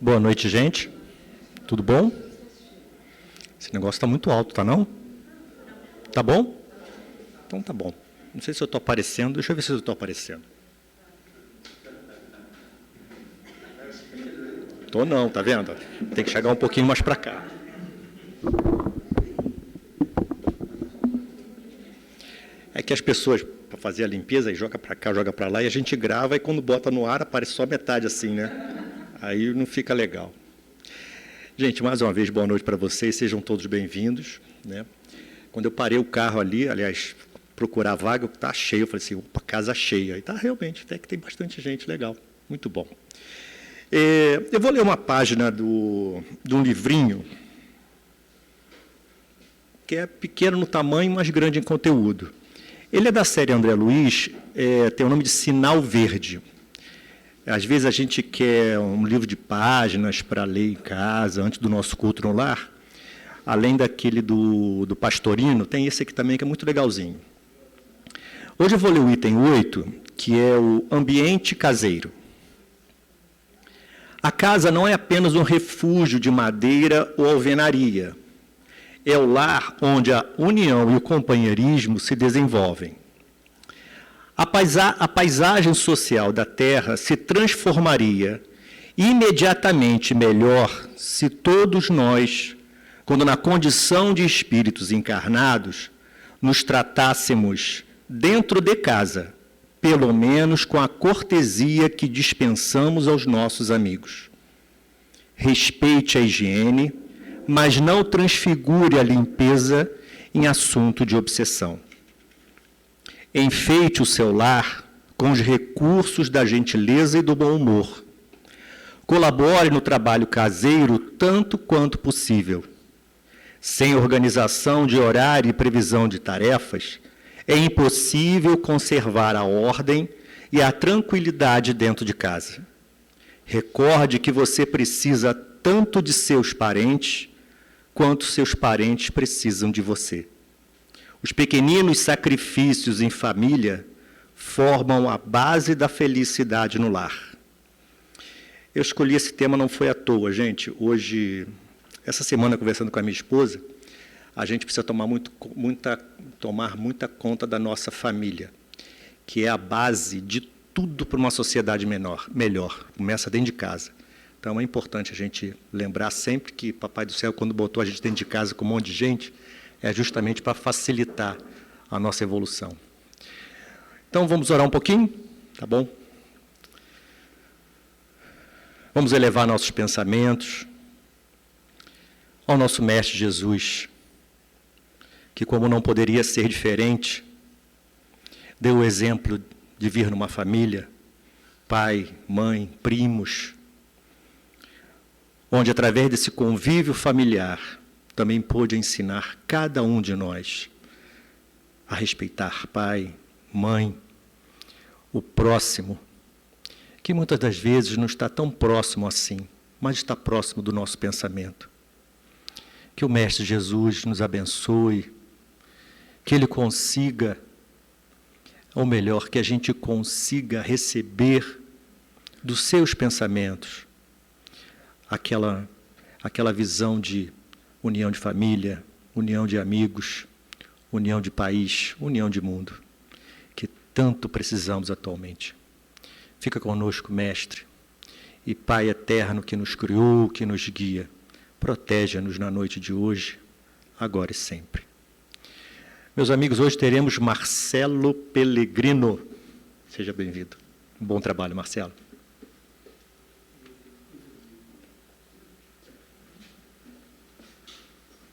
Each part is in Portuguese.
Boa noite, gente. Tudo bom? Esse negócio está muito alto, tá não? Tá bom? Então tá bom. Não sei se eu estou aparecendo. Deixa eu ver se eu estou aparecendo. Estou não, tá vendo? Tem que chegar um pouquinho mais para cá. É que as pessoas, para fazer a limpeza, joga para cá, joga para lá, e a gente grava, e quando bota no ar, aparece só metade assim, né? Aí não fica legal. Gente, mais uma vez, boa noite para vocês, sejam todos bem-vindos, né? Quando eu parei o carro ali, aliás, procurar vaga, está cheio, eu falei assim, opa, casa cheia. E está realmente, até que tem bastante gente, legal, muito bom. Eu vou ler uma página de um livrinho, que é pequeno no tamanho, mas grande em conteúdo. Ele é da série André Luiz, tem o nome de Sinal Verde. Às vezes a gente quer um livro de páginas para ler em casa, antes do nosso culto no lar. Além daquele do Pastorino, tem esse aqui também, que é muito legalzinho. Hoje eu vou ler o item 8, que é o ambiente caseiro. A casa não é apenas um refúgio de madeira ou alvenaria. É o lar onde a união e o companheirismo se desenvolvem. A paisagem social da Terra se transformaria imediatamente melhor se todos nós, quando na condição de espíritos encarnados, nos tratássemos dentro de casa, pelo menos com a cortesia que dispensamos aos nossos amigos. Respeite a higiene, mas não transfigure a limpeza em assunto de obsessão. Enfeite o seu lar com os recursos da gentileza e do bom humor. Colabore no trabalho caseiro tanto quanto possível. Sem organização de horário e previsão de tarefas, é impossível conservar a ordem e a tranquilidade dentro de casa. Recorde que você precisa tanto de seus parentes, quanto seus parentes precisam de você. Os pequeninos sacrifícios em família formam a base da felicidade no lar. Eu escolhi esse tema, não foi à toa, gente. Hoje, essa semana, conversando com a minha esposa, a gente precisa tomar muita conta da nossa família, que é a base de tudo para uma sociedade melhor. Começa dentro de casa. Então, é importante a gente lembrar sempre que Papai do Céu, quando botou a gente dentro de casa com um monte de gente, é justamente para facilitar a nossa evolução. Então, vamos orar um pouquinho, tá bom? Vamos elevar nossos pensamentos ao nosso Mestre Jesus, que, como não poderia ser diferente, deu o exemplo de vir numa família, pai, mãe, primos, onde, através desse convívio familiar, também pôde ensinar cada um de nós a respeitar pai, mãe, o próximo, que muitas das vezes não está tão próximo assim, mas está próximo do nosso pensamento. Que o Mestre Jesus nos abençoe, que Ele consiga, ou melhor, que a gente consiga receber dos seus pensamentos aquela visão de união de família, união de amigos, união de país, união de mundo, que tanto precisamos atualmente. Fica conosco, Mestre, e Pai eterno que nos criou, que nos guia, proteja-nos na noite de hoje, agora e sempre. Meus amigos, hoje teremos Marcelo Pellegrino. Seja bem-vindo. Um bom trabalho, Marcelo.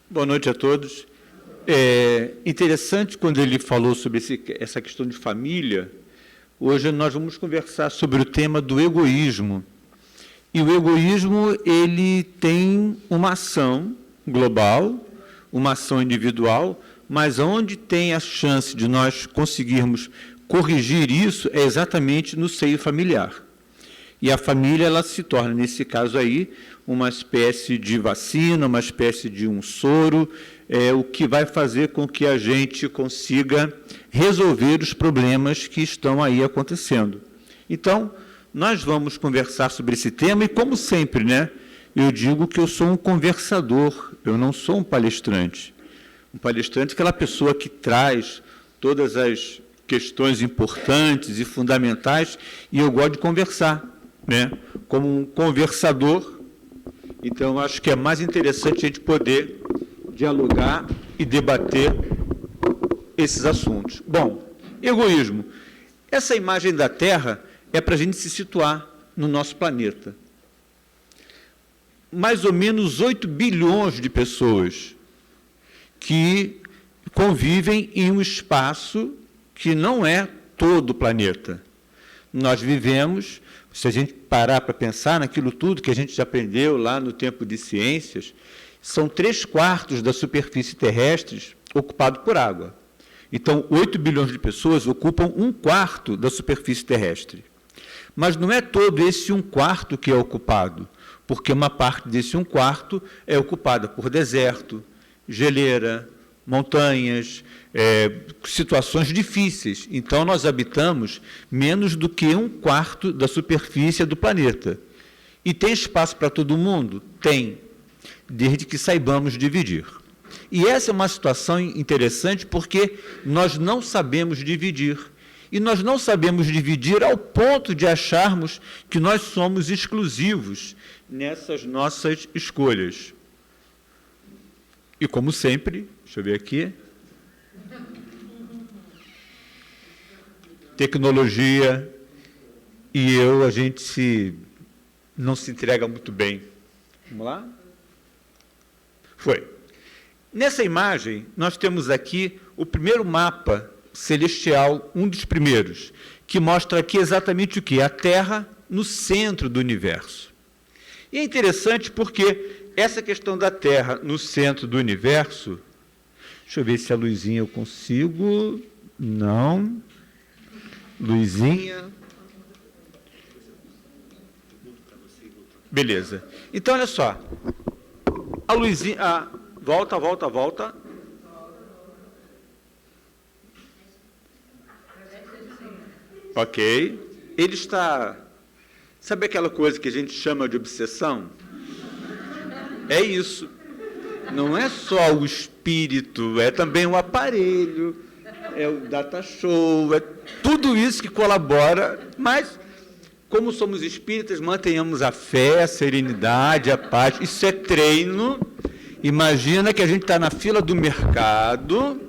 Boa noite a todos. É interessante quando ele falou sobre essa questão de família. Hoje nós vamos conversar sobre o tema do egoísmo. E o egoísmo, ele tem uma ação global, uma ação individual, mas onde tem a chance de nós conseguirmos corrigir isso é exatamente no seio familiar. E a família, ela se torna, nesse caso aí, uma espécie de vacina, uma espécie de um soro, o que vai fazer com que a gente consiga resolver os problemas que estão aí acontecendo. Então, nós vamos conversar sobre esse tema e, como sempre, né, eu digo que eu sou um conversador, eu não sou um palestrante. Um palestrante é aquela pessoa que traz todas as questões importantes e fundamentais, e eu gosto de conversar, né, como um conversador. Então, eu acho que é mais interessante a gente poder dialogar e debater esses assuntos. Bom, egoísmo. Essa imagem da Terra é para a gente se situar no nosso planeta. Mais ou menos 8 bilhões de pessoas que convivem em um espaço que não é todo o planeta. Nós vivemos, se a gente parar para pensar naquilo tudo que a gente já aprendeu lá no tempo de ciências, são 3/4 da superfície terrestre ocupado por água. Então, 8 bilhões de pessoas ocupam 1/4 da superfície terrestre. Mas não é todo esse 1/4 que é ocupado, porque uma parte desse 1/4 é ocupada por deserto, geleira, montanhas, situações difíceis. Então, nós habitamos menos do que 1/4 da superfície do planeta. E tem espaço para todo mundo? Tem, desde que saibamos dividir. E essa é uma situação interessante porque nós não sabemos dividir. E nós não sabemos dividir ao ponto de acharmos que nós somos exclusivos nessas nossas escolhas. E, como sempre, deixa eu ver aqui, tecnologia e eu, a gente não se entrega muito bem. Vamos lá? Foi. Nessa imagem, nós temos aqui o primeiro mapa celestial, um dos primeiros, que mostra aqui exatamente o que? A Terra no centro do universo. E é interessante porque essa questão da Terra no centro do universo, deixa eu ver se a luzinha eu consigo, não, luzinha, beleza. Então, olha só, a luzinha, volta. Ok. Ele está... Sabe aquela coisa que a gente chama de obsessão? É isso. Não é só o espírito, é também o aparelho, é o data show, é tudo isso que colabora, mas, como somos espíritas, mantenhamos a fé, a serenidade, a paz. Isso é treino. Imagina que a gente está na fila do mercado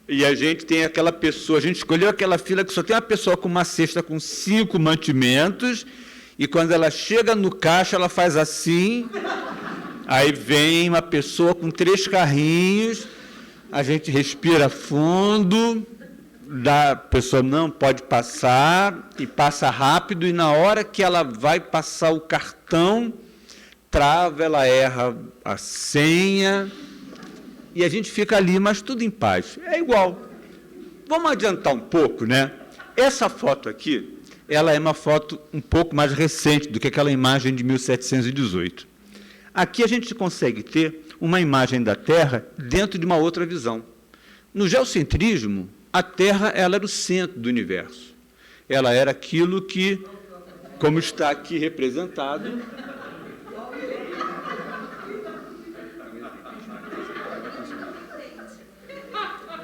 e a gente tem aquela pessoa, a gente escolheu aquela fila que só tem uma pessoa com uma cesta com 5 mantimentos, e quando ela chega no caixa, ela faz assim, aí vem uma pessoa com 3 carrinhos, a gente respira fundo, a pessoa não pode passar, e passa rápido, e na hora que ela vai passar o cartão, trava, ela erra a senha, e a gente fica ali, mas tudo em paz. É igual. Vamos adiantar um pouco, né? Essa foto aqui, ela é uma foto um pouco mais recente do que aquela imagem de 1718. Aqui a gente consegue ter uma imagem da Terra dentro de uma outra visão. No geocentrismo, a Terra ela era o centro do universo. Ela era aquilo que, como está aqui representado,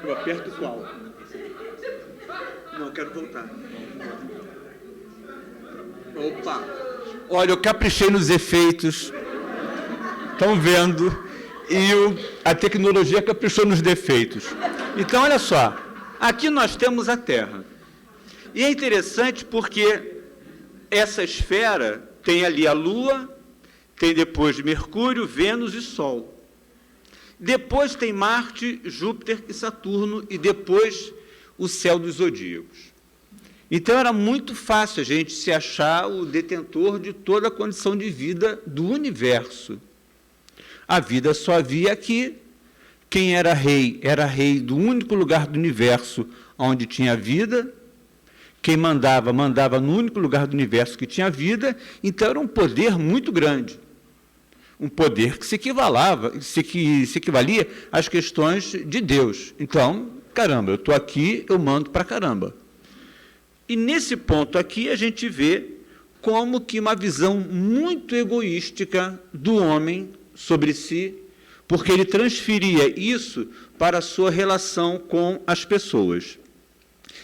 eu aperto qual? Não, quero voltar. Opa! Olha, eu caprichei nos efeitos. Estão vendo? E a tecnologia caprichou nos defeitos. Então, olha só. Aqui nós temos a Terra. E é interessante porque essa esfera tem ali a Lua, tem depois Mercúrio, Vênus e Sol. Depois tem Marte, Júpiter e Saturno, e depois o céu dos zodíacos. Então, era muito fácil a gente se achar o detentor de toda a condição de vida do universo. A vida só havia aqui. Quem era rei do único lugar do universo onde tinha vida. Quem mandava, mandava no único lugar do universo que tinha vida. Então, era um poder muito grande. Um poder que se equivalia às questões de Deus. Então, caramba, eu estou aqui, eu mando para caramba. E nesse ponto aqui a gente vê como que uma visão muito egoística do homem sobre si, porque ele transferia isso para a sua relação com as pessoas.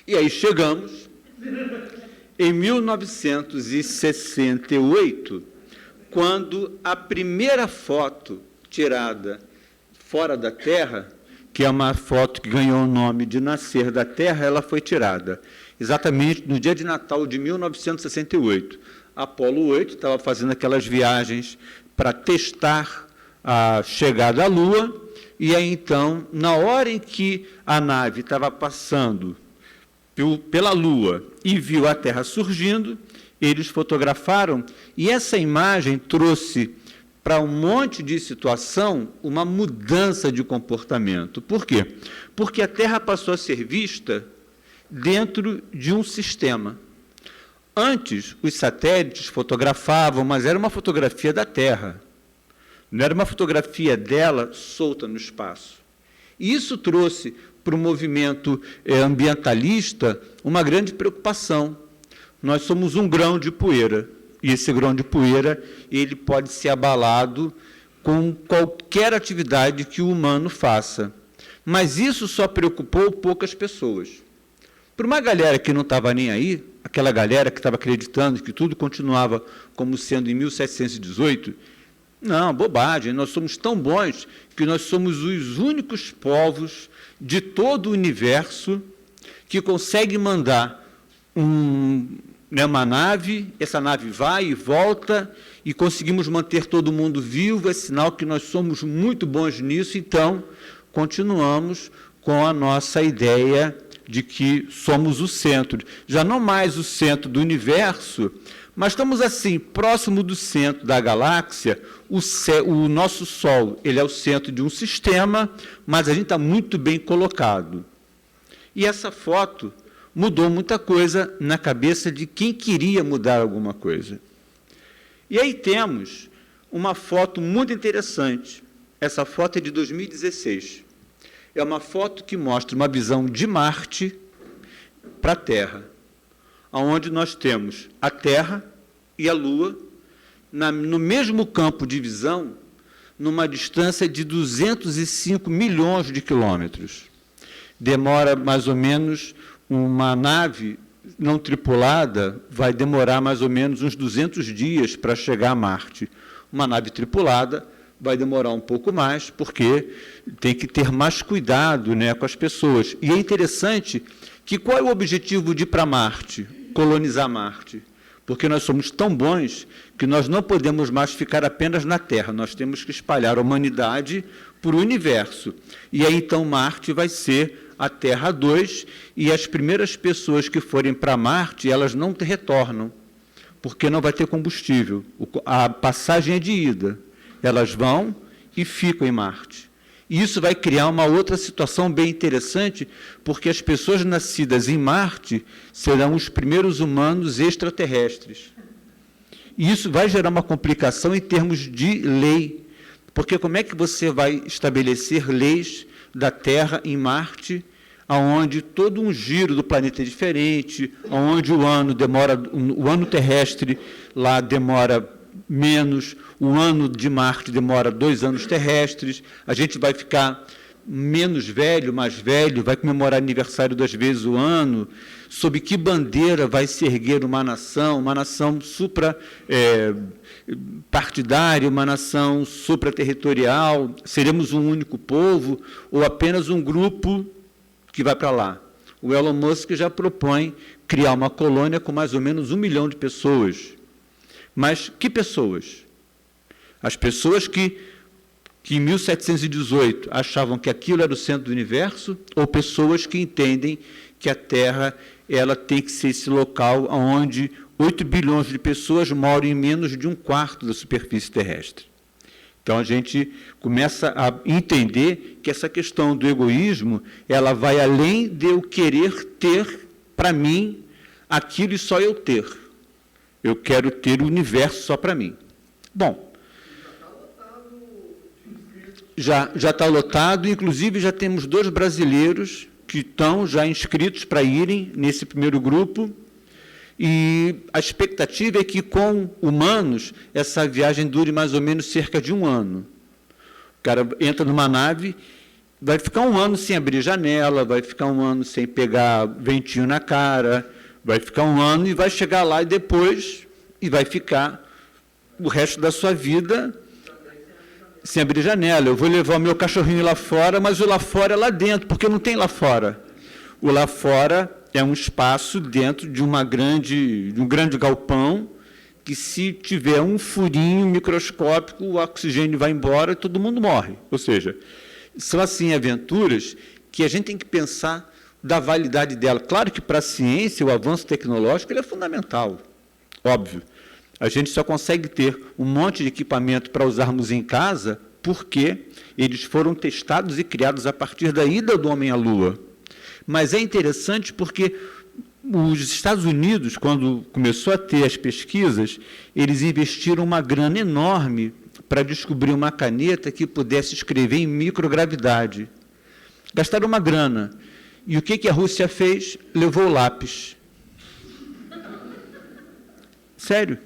E aí chegamos em 1968, quando a primeira foto tirada fora da Terra, que é uma foto que ganhou o nome de Nascer da Terra, ela foi tirada exatamente no dia de Natal de 1968. A Apollo 8 estava fazendo aquelas viagens para testar a chegada à Lua, e aí, então, na hora em que a nave estava passando pela Lua e viu a Terra surgindo, eles fotografaram, e essa imagem trouxe para um monte de situação uma mudança de comportamento. Por quê? Porque a Terra passou a ser vista dentro de um sistema. Antes, os satélites fotografavam, mas era uma fotografia da Terra. Não era uma fotografia dela solta no espaço. E isso trouxe para o movimento ambientalista uma grande preocupação. Nós somos um grão de poeira, e esse grão de poeira ele pode ser abalado com qualquer atividade que o humano faça. Mas isso só preocupou poucas pessoas. Para uma galera que não estava nem aí, aquela galera que estava acreditando que tudo continuava como sendo em 1718, não, bobagem, nós somos tão bons que nós somos os únicos povos de todo o universo que consegue mandar uma nave, essa nave vai e volta, e conseguimos manter todo mundo vivo, é sinal que nós somos muito bons nisso, então continuamos com a nossa ideia de que somos o centro, já não mais o centro do universo, mas estamos assim, próximo do centro da galáxia. O nosso Sol ele é o centro de um sistema, mas a gente está muito bem colocado. E essa foto mudou muita coisa na cabeça de quem queria mudar alguma coisa. E aí temos uma foto muito interessante. Essa foto é de 2016. É uma foto que mostra uma visão de Marte para a Terra, onde nós temos a Terra e a Lua no mesmo campo de visão, numa distância de 205 milhões de quilômetros. Demora mais ou menos, uma nave não tripulada vai demorar mais ou menos uns 200 dias para chegar a Marte. Uma nave tripulada vai demorar um pouco mais, porque tem que ter mais cuidado, né, com as pessoas. E é interessante que qual é o objetivo de ir para Marte? Colonizar Marte. Porque nós somos tão bons que nós não podemos mais ficar apenas na Terra, nós temos que espalhar a humanidade por o universo. E aí, então, Marte vai ser a Terra 2, e as primeiras pessoas que forem para Marte, elas não retornam, porque não vai ter combustível. A passagem é de ida. Elas vão e ficam em Marte. E isso vai criar uma outra situação bem interessante, porque as pessoas nascidas em Marte serão os primeiros humanos extraterrestres. E isso vai gerar uma complicação em termos de lei, porque como é que você vai estabelecer leis da Terra em Marte, onde todo um giro do planeta é diferente, onde o ano terrestre lá demora menos, o ano de Marte demora 2 anos terrestres, a gente vai ficar menos velho, mais velho, vai comemorar aniversário 2 vezes o ano, sob que bandeira vai se erguer uma nação supra-partidária, uma nação supraterritorial, seremos um único povo ou apenas um grupo que vai para lá? O Elon Musk já propõe criar uma colônia com mais ou menos 1 milhão de pessoas. Mas que pessoas? As pessoas que em 1718 achavam que aquilo era o centro do universo, ou pessoas que entendem que a Terra ela tem que ser esse local onde 8 bilhões de pessoas moram em menos de 1/4 da superfície terrestre. Então, a gente começa a entender que essa questão do egoísmo, ela vai além de eu querer ter, para mim, aquilo e só eu ter. Eu quero ter o universo só para mim. Bom, já está lotado, inclusive já temos 2 brasileiros que estão já inscritos para irem nesse primeiro grupo, E a expectativa é que, com humanos, essa viagem dure mais ou menos cerca de 1 ano. O cara entra numa nave, vai ficar 1 ano sem abrir janela, vai ficar 1 ano sem pegar ventinho na cara, vai ficar 1 ano e vai chegar lá e depois, e vai ficar o resto da sua vida sem abrir janela. Eu vou levar o meu cachorrinho lá fora, mas o lá fora é lá dentro, porque não tem lá fora. O lá fora é um espaço dentro de um grande galpão, que, se tiver um furinho microscópico, o oxigênio vai embora e todo mundo morre. Ou seja, são, assim, aventuras que a gente tem que pensar da validade dela. Claro que, para a ciência, o avanço tecnológico ele é fundamental, óbvio. A gente só consegue ter um monte de equipamento para usarmos em casa porque eles foram testados e criados a partir da ida do homem à Lua. Mas é interessante porque os Estados Unidos, quando começou a ter as pesquisas, eles investiram uma grana enorme para descobrir uma caneta que pudesse escrever em microgravidade. Gastaram uma grana. E o que a Rússia fez? Levou o lápis. Sério.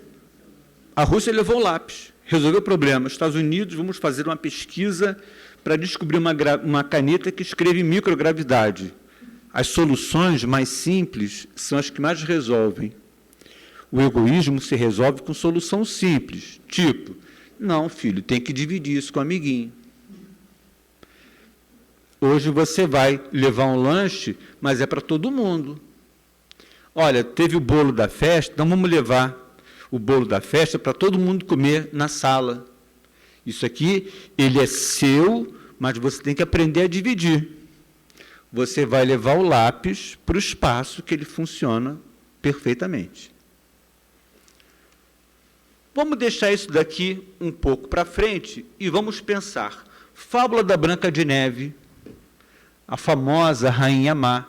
A Rússia levou o lápis. Resolveu o problema. Os Estados Unidos, vamos fazer uma pesquisa para descobrir uma caneta que escreve em microgravidade. As soluções mais simples são as que mais resolvem. O egoísmo se resolve com solução simples, tipo, não, filho, tem que dividir isso com o amiguinho. Hoje você vai levar um lanche, mas é para todo mundo. Olha, teve o bolo da festa, então vamos levar o bolo da festa para todo mundo comer na sala. Isso aqui, ele é seu, mas você tem que aprender a dividir. Você vai levar o lápis para o espaço que ele funciona perfeitamente. Vamos deixar isso daqui um pouco para frente e vamos pensar. Fábula da Branca de Neve, a famosa Rainha Má,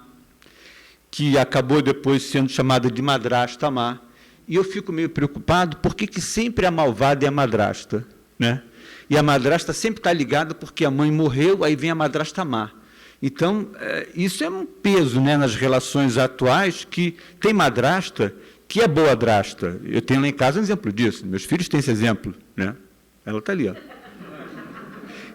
que acabou depois sendo chamada de Madrasta Má. E eu fico meio preocupado, por que sempre a malvada é a madrasta, né? E a madrasta sempre está ligada porque a mãe morreu, aí vem a madrasta má. Então, isso é um peso, né, nas relações atuais, que tem madrasta que é boadrasta. Eu tenho lá em casa um exemplo disso, meus filhos têm esse exemplo, né? Ela está ali, ó.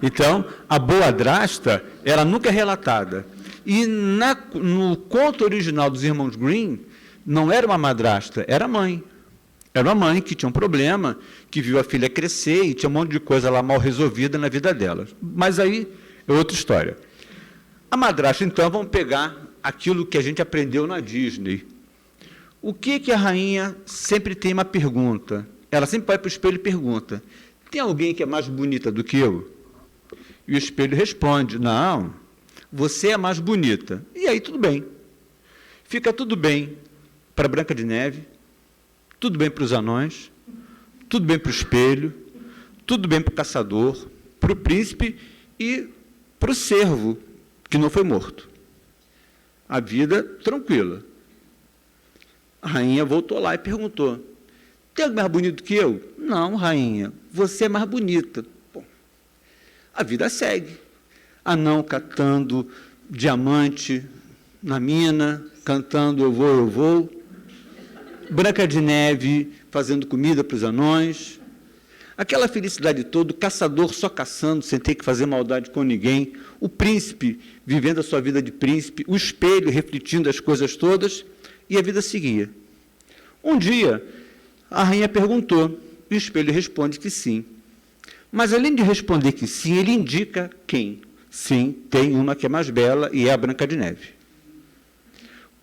Então, a boadrasta, ela nunca é relatada. E no conto original dos Irmãos Grimm, não era uma madrasta, era a mãe. Era uma mãe que tinha um problema, que viu a filha crescer e tinha um monte de coisa lá mal resolvida na vida dela. Mas aí é outra história. A madrasta, então, vamos pegar aquilo que a gente aprendeu na Disney. O que a rainha sempre tem uma pergunta? Ela sempre vai para o espelho e pergunta, tem alguém que é mais bonita do que eu? E o espelho responde, não, você é mais bonita. E aí tudo bem. Fica tudo bem para a Branca de Neve, tudo bem para os anões, tudo bem para o espelho, tudo bem para o caçador, para o príncipe e para o cervo, que não foi morto. A vida tranquila. A rainha voltou lá e perguntou, tem alguém mais bonito que eu? Não, rainha, você é mais bonita. Bom, a vida segue. Anão catando diamante na mina, cantando eu vou. Branca de Neve fazendo comida para os anões. Aquela felicidade toda, o caçador só caçando, sem ter que fazer maldade com ninguém. O príncipe vivendo a sua vida de príncipe. O espelho refletindo as coisas todas. E a vida seguia. Um dia, a rainha perguntou, e o espelho responde que sim. Mas, além de responder que sim, ele indica quem? Sim, tem uma que é mais bela, e é a Branca de Neve.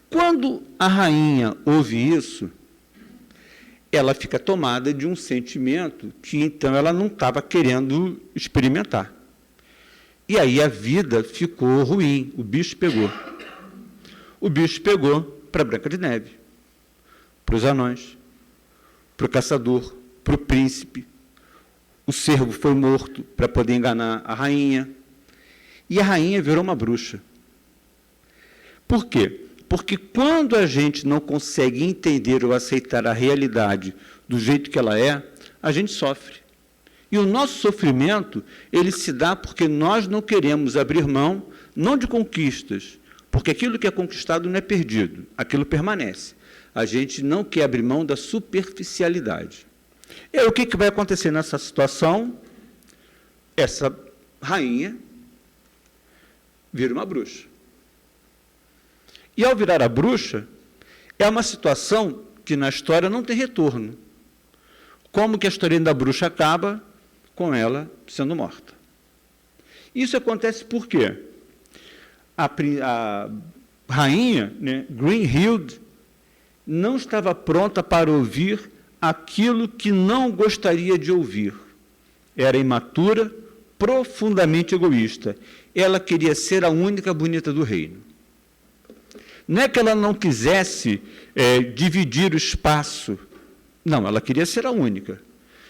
Quando a rainha ouve isso, ela fica tomada de um sentimento que, então, ela não estava querendo experimentar. E aí a vida ficou ruim, o bicho pegou. O bicho pegou para a Branca de Neve, para os anões, para o caçador, para o príncipe. O cervo foi morto para poder enganar a rainha. E a rainha virou uma bruxa. Por quê? Porque quando a gente não consegue entender ou aceitar a realidade do jeito que ela é, a gente sofre. E o nosso sofrimento, ele se dá porque nós não queremos abrir mão, não de conquistas, porque aquilo que é conquistado não é perdido, aquilo permanece. A gente não quer abrir mão da superficialidade. E aí, o que vai acontecer nessa situação? Essa rainha vira uma bruxa. E, ao virar a bruxa, é uma situação que, na história, não tem retorno. Como que a historinha da bruxa acaba? Com ela sendo morta. Isso acontece por quê? A rainha, né, Greenhild, não estava pronta para ouvir aquilo que não gostaria de ouvir. Era imatura, profundamente egoísta. Ela queria ser a única bonita do reino. Não é que ela não quisesse dividir o espaço. Não, ela queria ser a única.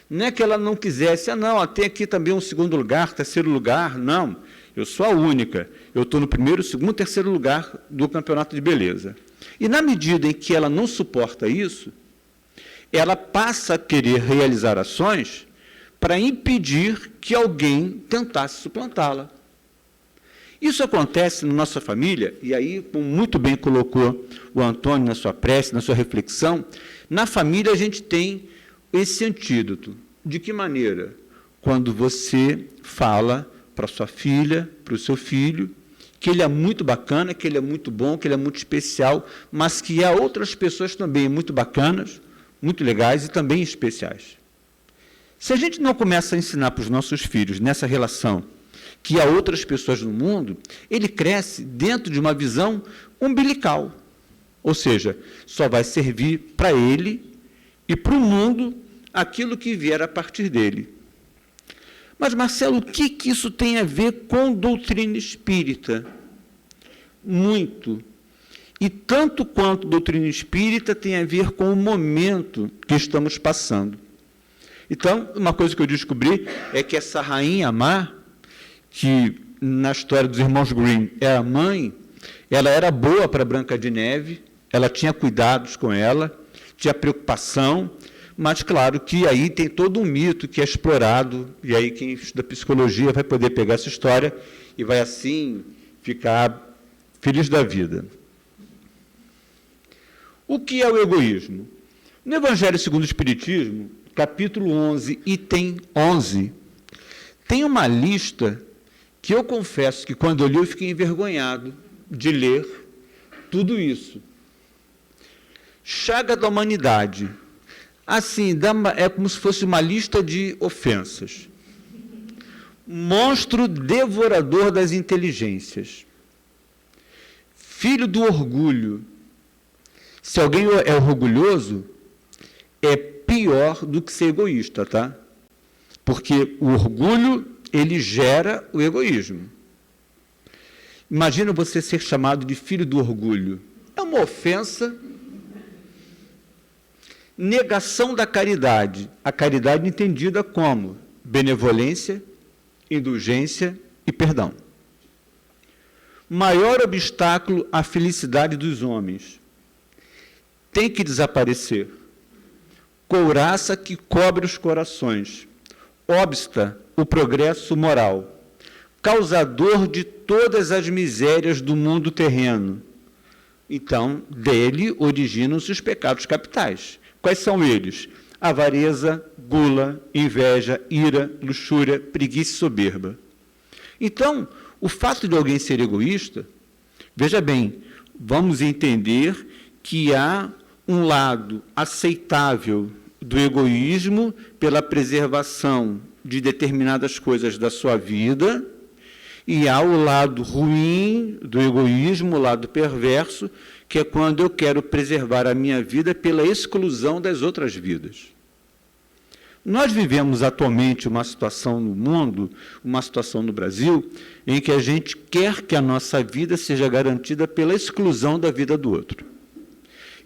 Não é que ela não quisesse, tem aqui também um segundo lugar, terceiro lugar. Não, eu sou a única. Eu estou no primeiro, segundo, terceiro lugar do campeonato de beleza. E, na medida em que ela não suporta isso, ela passa a querer realizar ações para impedir que alguém tentasse suplantá-la. Isso acontece na nossa família, e aí, como muito bem colocou o Antônio na sua prece, na sua reflexão, na família a gente tem esse antídoto. De que maneira? Quando você fala para sua filha, para o seu filho, que ele é muito bacana, que ele é muito bom, que ele é muito especial, mas que há outras pessoas também muito bacanas, muito legais e também especiais. Se a gente não começa a ensinar para os nossos filhos nessa relação que há outras pessoas no mundo, ele cresce dentro de uma visão umbilical. Ou seja, só vai servir para ele e para o mundo aquilo que vier a partir dele. Mas, Marcelo, o que isso tem a ver com doutrina espírita? Muito. E tanto quanto doutrina espírita tem a ver com o momento que estamos passando. Então, uma coisa que eu descobri é que essa rainha má, que na história dos irmãos Grimm é a mãe, ela era boa para Branca de Neve, ela tinha cuidados com ela, tinha preocupação, mas, claro, que aí tem todo um mito que é explorado, e aí quem estuda psicologia vai poder pegar essa história e vai, assim, ficar feliz da vida. O que é o egoísmo? No Evangelho segundo o Espiritismo, capítulo 11, item 11, tem uma lista que eu confesso que, quando eu li, eu fiquei envergonhado de ler tudo isso. Chaga da humanidade. Assim, é como se fosse uma lista de ofensas. Monstro devorador das inteligências. Filho do orgulho. Se alguém é orgulhoso, é pior do que ser egoísta, tá? Porque o orgulho, ele gera o egoísmo. Imagina você ser chamado de filho do orgulho. É uma ofensa. Negação da caridade. A caridade entendida como benevolência, indulgência e perdão. Maior obstáculo à felicidade dos homens. Tem que desaparecer. Couraça que cobre os corações. Obsta o progresso moral. Causador de todas as misérias do mundo terreno. Então, dele originam-se os pecados capitais. Quais são eles? Avareza, gula, inveja, ira, luxúria, preguiça e soberba. Então, o fato de alguém ser egoísta, veja bem, vamos entender que há um lado aceitável do egoísmo pela preservação de determinadas coisas da sua vida, e há o lado ruim do egoísmo, o lado perverso, que é quando eu quero preservar a minha vida pela exclusão das outras vidas. Nós vivemos atualmente uma situação no mundo, uma situação no Brasil, em que a gente quer que a nossa vida seja garantida pela exclusão da vida do outro.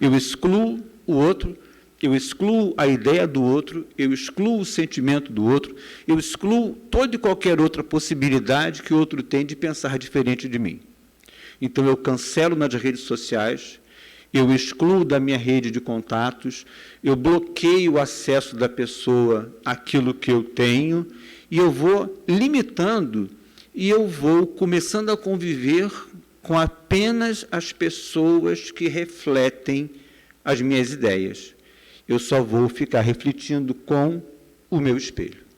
Eu excluo o outro, eu excluo a ideia do outro, eu excluo o sentimento do outro, eu excluo toda e qualquer outra possibilidade que o outro tem de pensar diferente de mim. Então, eu cancelo nas redes sociais, eu excluo da minha rede de contatos, eu bloqueio o acesso da pessoa àquilo que eu tenho, e eu vou limitando, e eu vou começando a conviver com apenas as pessoas que refletem as minhas ideias. Eu só vou ficar refletindo com o meu espelho.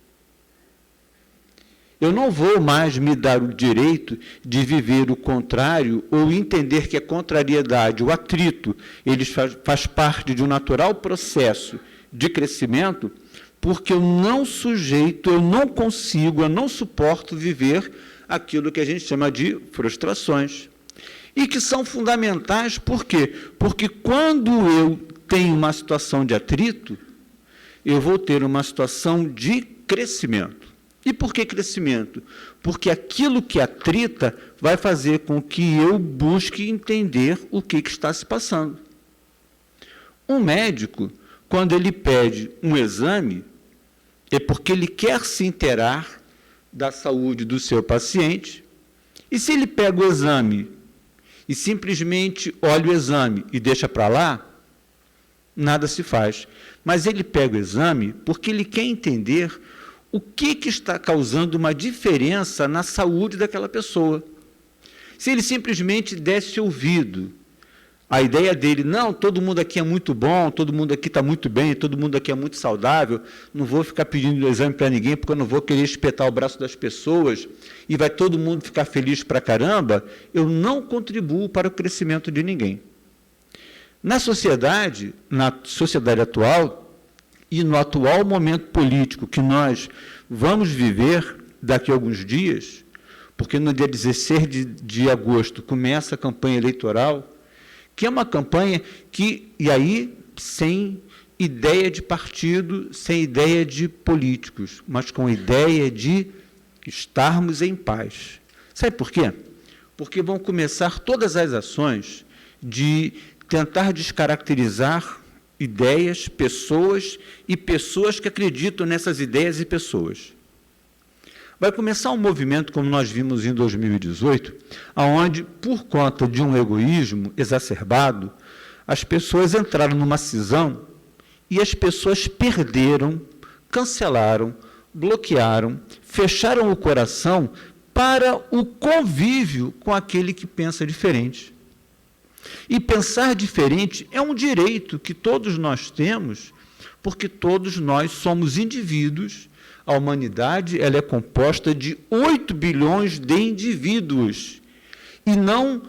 Eu não vou mais me dar o direito de viver o contrário ou entender que a contrariedade, o atrito, ele faz parte de um natural processo de crescimento, porque eu não sujeito, eu não consigo, eu não suporto viver aquilo que a gente chama de frustrações. E que são fundamentais, por quê? Porque quando eu tenho uma situação de atrito, eu vou ter uma situação de crescimento. E por que crescimento? Porque aquilo que atrita vai fazer com que eu busque entender o que está se passando. Um médico, quando ele pede um exame, é porque ele quer se inteirar da saúde do seu paciente, e se ele pega o exame e simplesmente olha o exame e deixa para lá, nada se faz. Mas ele pega o exame porque ele quer entender o que está causando uma diferença na saúde daquela pessoa. Se ele simplesmente desse ouvido a ideia dele, não, todo mundo aqui é muito bom, todo mundo aqui está muito bem, todo mundo aqui é muito saudável, não vou ficar pedindo exame para ninguém, porque eu não vou querer espetar o braço das pessoas, e vai todo mundo ficar feliz para caramba, eu não contribuo para o crescimento de ninguém. Na sociedade atual, e no atual momento político que nós vamos viver daqui a alguns dias, porque no dia 16 de agosto começa a campanha eleitoral, que é uma campanha que, e aí, sem ideia de partido, sem ideia de políticos, mas com ideia de estarmos em paz. Sabe por quê? Porque vão começar todas as ações de tentar descaracterizar ideias, pessoas e pessoas que acreditam nessas ideias e pessoas. Vai começar um movimento, como nós vimos em 2018, onde, por conta de um egoísmo exacerbado, as pessoas entraram numa cisão e as pessoas perderam, cancelaram, bloquearam, fecharam o coração para o convívio com aquele que pensa diferente. E pensar diferente é um direito que todos nós temos, porque todos nós somos indivíduos. A humanidade ela é composta de 8 bilhões de indivíduos, e não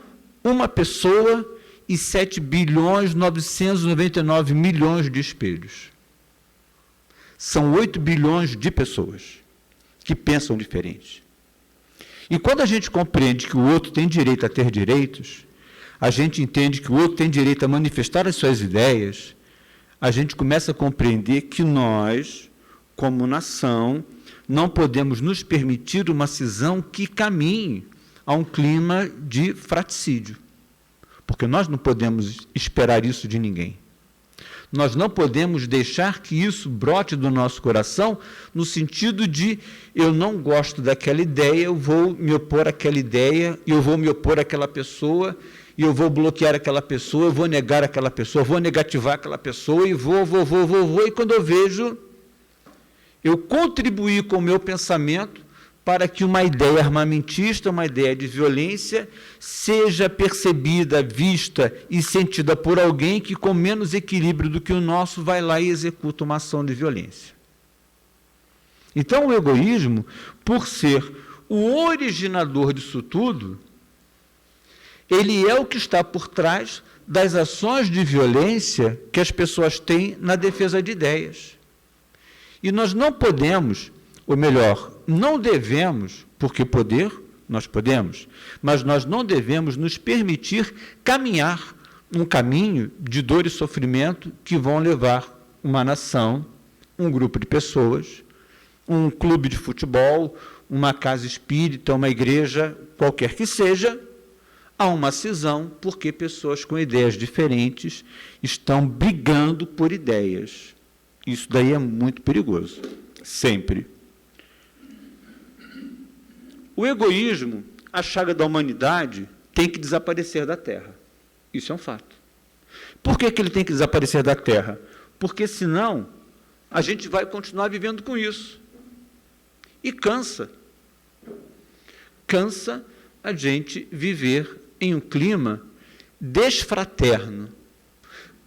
uma pessoa e 7 bilhões 999 milhões de espelhos. São 8 bilhões de pessoas que pensam diferente. E quando a gente compreende que o outro tem direito a ter direitos, a gente entende que o outro tem direito a manifestar as suas ideias, a gente começa a compreender que nós, como nação, não podemos nos permitir uma cisão que caminhe a um clima de fratricídio, porque nós não podemos esperar isso de ninguém. Nós não podemos deixar que isso brote do nosso coração no sentido de eu não gosto daquela ideia, eu vou me opor àquela ideia, eu vou me opor àquela pessoa, e eu vou bloquear aquela pessoa, eu vou negar aquela pessoa, eu vou negativar aquela pessoa, e vou, e quando eu vejo, eu contribuí com o meu pensamento para que uma ideia armamentista, uma ideia de violência, seja percebida, vista e sentida por alguém que, com menos equilíbrio do que o nosso, vai lá e executa uma ação de violência. Então, o egoísmo, por ser o originador disso tudo, ele é o que está por trás das ações de violência que as pessoas têm na defesa de ideias. E nós não podemos, ou melhor, não devemos, porque poder, nós podemos, mas nós não devemos nos permitir caminhar um caminho de dor e sofrimento que vão levar uma nação, um grupo de pessoas, um clube de futebol, uma casa espírita, uma igreja, qualquer que seja, a uma cisão, porque pessoas com ideias diferentes estão brigando por ideias. Isso daí é muito perigoso, sempre. O egoísmo, a chaga da humanidade, tem que desaparecer da Terra. Isso é um fato. Por que ele tem que desaparecer da Terra? Porque, senão, a gente vai continuar vivendo com isso. E cansa. Cansa a gente viver em um clima desfraterno.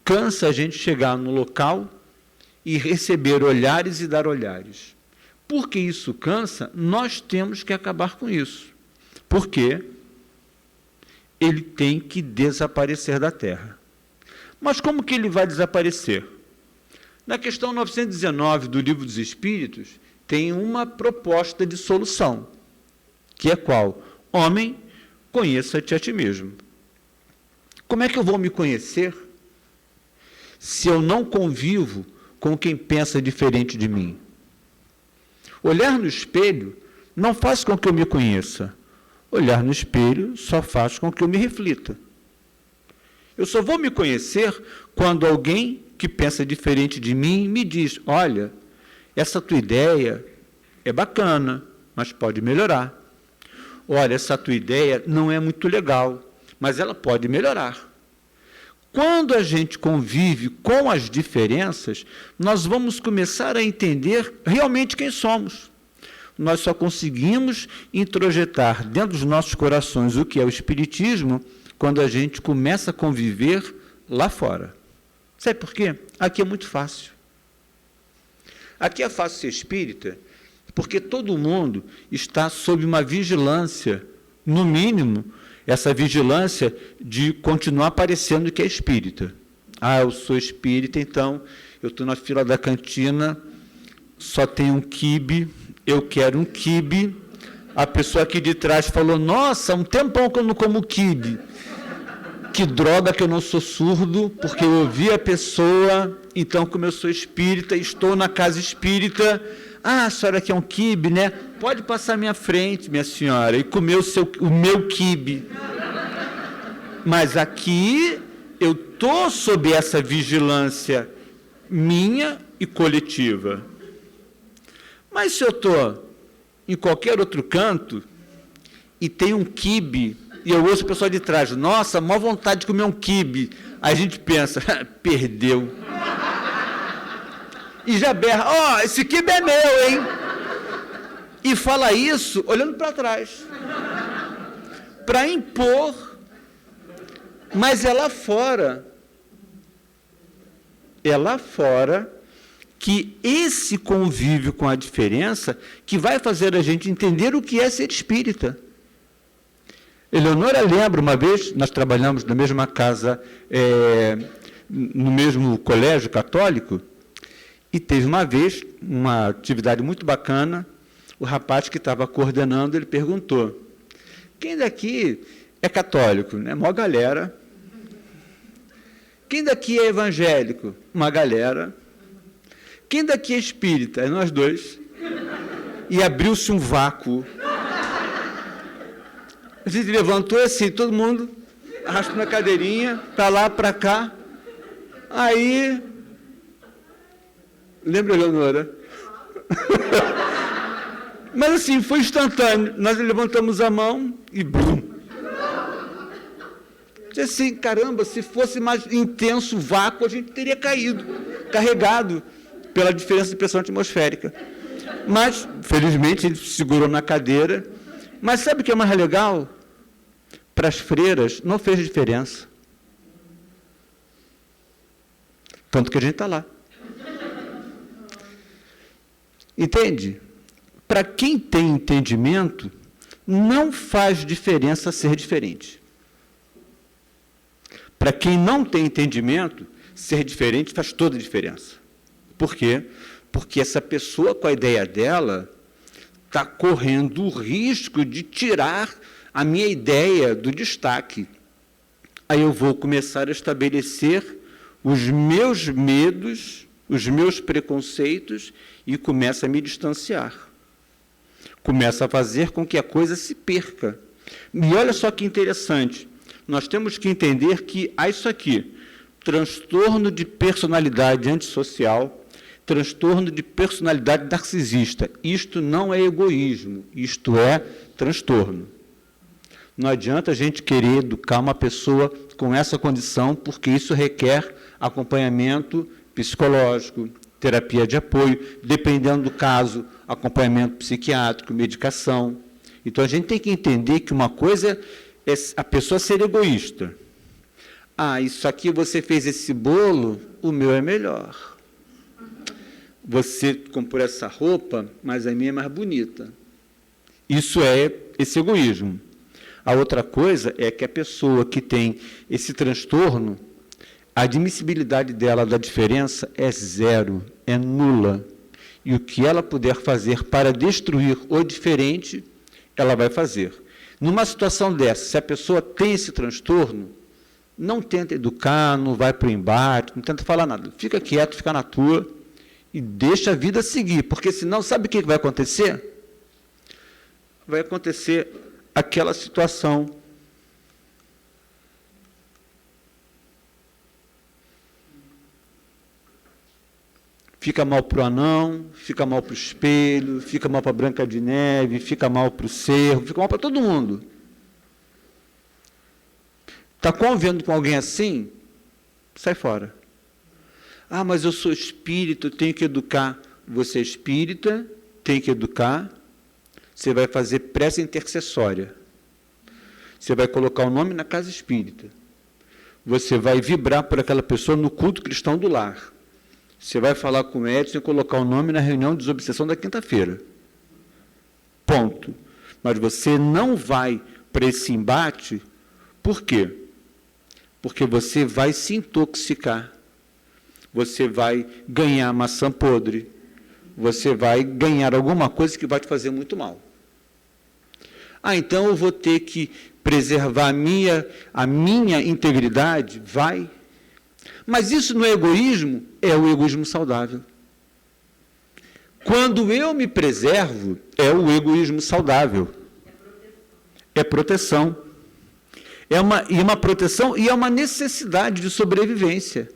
cansa a gente chegar no local e receber olhares e dar olhares. Porque isso cansa, nós temos que acabar com isso. Porque ele tem que desaparecer da Terra. Mas como que ele vai desaparecer? Na questão 919 do Livro dos Espíritos, tem uma proposta de solução, que é qual? Homem, conheça-te a ti mesmo. Como é que eu vou me conhecer se eu não convivo com quem pensa diferente de mim? Olhar no espelho não faz com que eu me conheça. Olhar no espelho só faz com que eu me reflita. Eu só vou me conhecer quando alguém que pensa diferente de mim me diz, olha, essa tua ideia é bacana, mas pode melhorar. Olha, essa tua ideia não é muito legal, mas ela pode melhorar. Quando a gente convive com as diferenças, nós vamos começar a entender realmente quem somos. Nós só conseguimos introjetar dentro dos nossos corações o que é o Espiritismo quando a gente começa a conviver lá fora. Sabe por quê? Aqui é muito fácil. Aqui é fácil ser espírita, porque todo mundo está sob uma vigilância, no mínimo, essa vigilância de continuar parecendo que é espírita. Ah, eu sou espírita, então eu estou na fila da cantina, só tem um quibe, eu quero um quibe. A pessoa aqui de trás falou, nossa, um tempão que eu não como quibe. Que droga que eu não sou surdo, porque eu ouvi a pessoa, então como eu sou espírita, estou na casa espírita, ah, a senhora quer um quibe, né? Pode passar à minha frente, minha senhora, e comer o meu quibe. Mas aqui eu estou sob essa vigilância minha e coletiva. Mas se eu estou em qualquer outro canto e tem um quibe, e eu ouço o pessoal de trás, nossa, maior vontade de comer um quibe. Aí a gente pensa, perdeu. E já berra, ó, esse quibe é meu, hein? E fala isso olhando para trás. Para impor. Mas é lá fora. É lá fora que esse convívio com a diferença que vai fazer a gente entender o que é ser espírita. Eleonora lembra, uma vez, nós trabalhamos na mesma casa, no mesmo colégio católico, e teve uma vez uma atividade muito bacana, o rapaz que estava coordenando, ele perguntou, quem daqui é católico? Né? Uma galera. Quem daqui é evangélico? Uma galera. Quem daqui é espírita? É nós dois. E abriu-se um vácuo. A gente levantou assim, todo mundo arrastando a cadeirinha, para lá, para cá. Aí, lembra, Eleonora? Mas assim, foi instantâneo. Nós levantamos a mão e brum. Assim, caramba, se fosse mais intenso o vácuo, a gente teria caído, carregado pela diferença de pressão atmosférica. Mas, felizmente, ele se segurou na cadeira. Mas sabe o que é mais legal? Para as freiras, não fez diferença. Tanto que a gente está lá. Entende? Para quem tem entendimento, não faz diferença ser diferente. Para quem não tem entendimento, ser diferente faz toda a diferença. Por quê? Porque essa pessoa, com a ideia dela, está correndo o risco de tirar a minha ideia do destaque. Aí eu vou começar a estabelecer os meus medos, os meus preconceitos, e começo a me distanciar. Começa a fazer com que a coisa se perca. E olha só que interessante, nós temos que entender que há isso aqui, transtorno de personalidade antissocial, transtorno de personalidade narcisista. Isto não é egoísmo, isto é transtorno. Não adianta a gente querer educar uma pessoa com essa condição, porque isso requer acompanhamento psicológico, terapia de apoio, dependendo do caso, acompanhamento psiquiátrico, medicação. Então, a gente tem que entender que uma coisa é a pessoa ser egoísta. Ah, isso aqui você fez esse bolo, o meu é melhor. Você comprou essa roupa, mas a minha é mais bonita. Isso é esse egoísmo. A outra coisa é que a pessoa que tem esse transtorno, a admissibilidade dela da diferença é zero, é nula. E o que ela puder fazer para destruir o diferente, ela vai fazer. Numa situação dessa, se a pessoa tem esse transtorno, não tenta educar, não vai para o embate, não tenta falar nada. Fica quieto, fica na tua e deixa a vida seguir, porque senão, sabe o que vai acontecer? Vai acontecer aquela situação fica mal para o anão, fica mal para o espelho, fica mal para a Branca de Neve, fica mal para o cervo, fica mal para todo mundo. Está convivendo com alguém assim? Sai fora. Ah, mas eu sou espírita, eu tenho que educar. Você é espírita, tem que educar. Você vai fazer prece intercessória. Você vai colocar o nome na casa espírita. Você vai vibrar por aquela pessoa no culto cristão do lar. Você vai falar com o Edson e colocar o nome na reunião de desobsessão da quinta-feira. Ponto. Mas você não vai para esse embate, por quê? Porque você vai se intoxicar. Você vai ganhar maçã podre. Você vai ganhar alguma coisa que vai te fazer muito mal. Ah, então eu vou ter que preservar a minha integridade? Vai. Mas isso não é egoísmo? É o egoísmo saudável. Quando eu me preservo, é o egoísmo saudável. É proteção. É uma proteção e é uma necessidade de sobrevivência.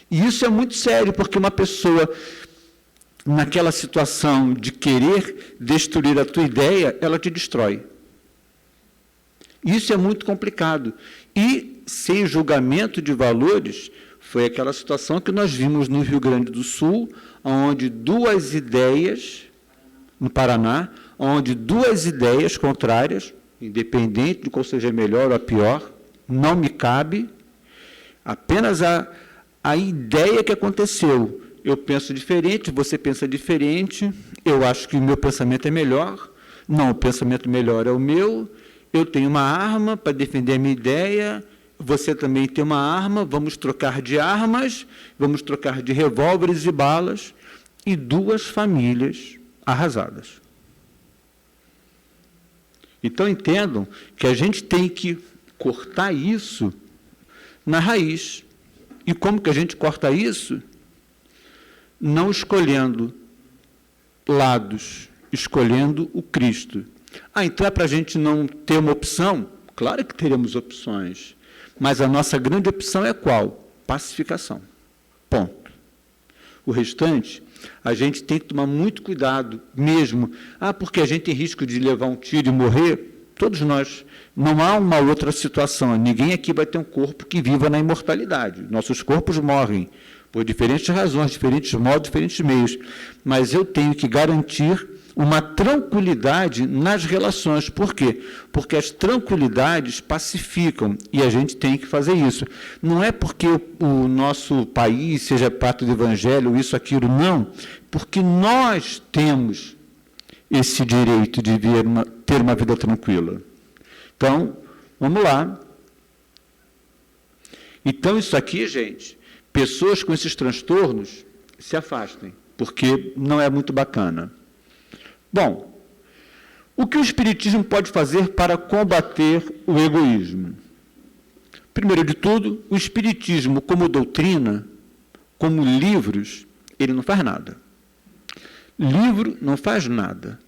E isso é muito sério, porque uma pessoa, naquela situação de querer destruir a tua ideia, ela te destrói. Isso é muito complicado. E, sem julgamento de valores, foi aquela situação que nós vimos no Rio Grande do Sul, onde duas ideias, no Paraná, onde duas ideias contrárias, independente de qual seja melhor ou a pior, não me cabe, apenas a ideia que aconteceu. Eu penso diferente, você pensa diferente, eu acho que o meu pensamento é melhor, não, o pensamento melhor é o meu, eu tenho uma arma para defender a minha ideia, você também tem uma arma, vamos trocar de armas, vamos trocar de revólveres e balas, e duas famílias arrasadas. Então, entendam que a gente tem que cortar isso na raiz. E como que a gente corta isso? Não escolhendo lados, escolhendo o Cristo. Ah, então é para a gente não ter uma opção? Claro que teremos opções. Mas a nossa grande opção é qual? Pacificação. Ponto. O restante, a gente tem que tomar muito cuidado mesmo. Ah, porque a gente tem risco de levar um tiro e morrer? Todos nós. Não há uma outra situação. Ninguém aqui vai ter um corpo que viva na imortalidade. Nossos corpos morrem por diferentes razões, diferentes modos, diferentes meios. Mas eu tenho que garantir uma tranquilidade nas relações. Por quê? Porque as tranquilidades pacificam e a gente tem que fazer isso. Não é porque o nosso país seja pacto do evangelho, isso, aquilo, não. Porque nós temos esse direito de ter uma vida tranquila. Então, vamos lá. Então, isso aqui, gente, pessoas com esses transtornos se afastem, porque não é muito bacana. Bom, o que o Espiritismo pode fazer para combater o egoísmo? Primeiro de tudo, o Espiritismo, como doutrina, como livros, ele não faz nada. Livro não faz nada.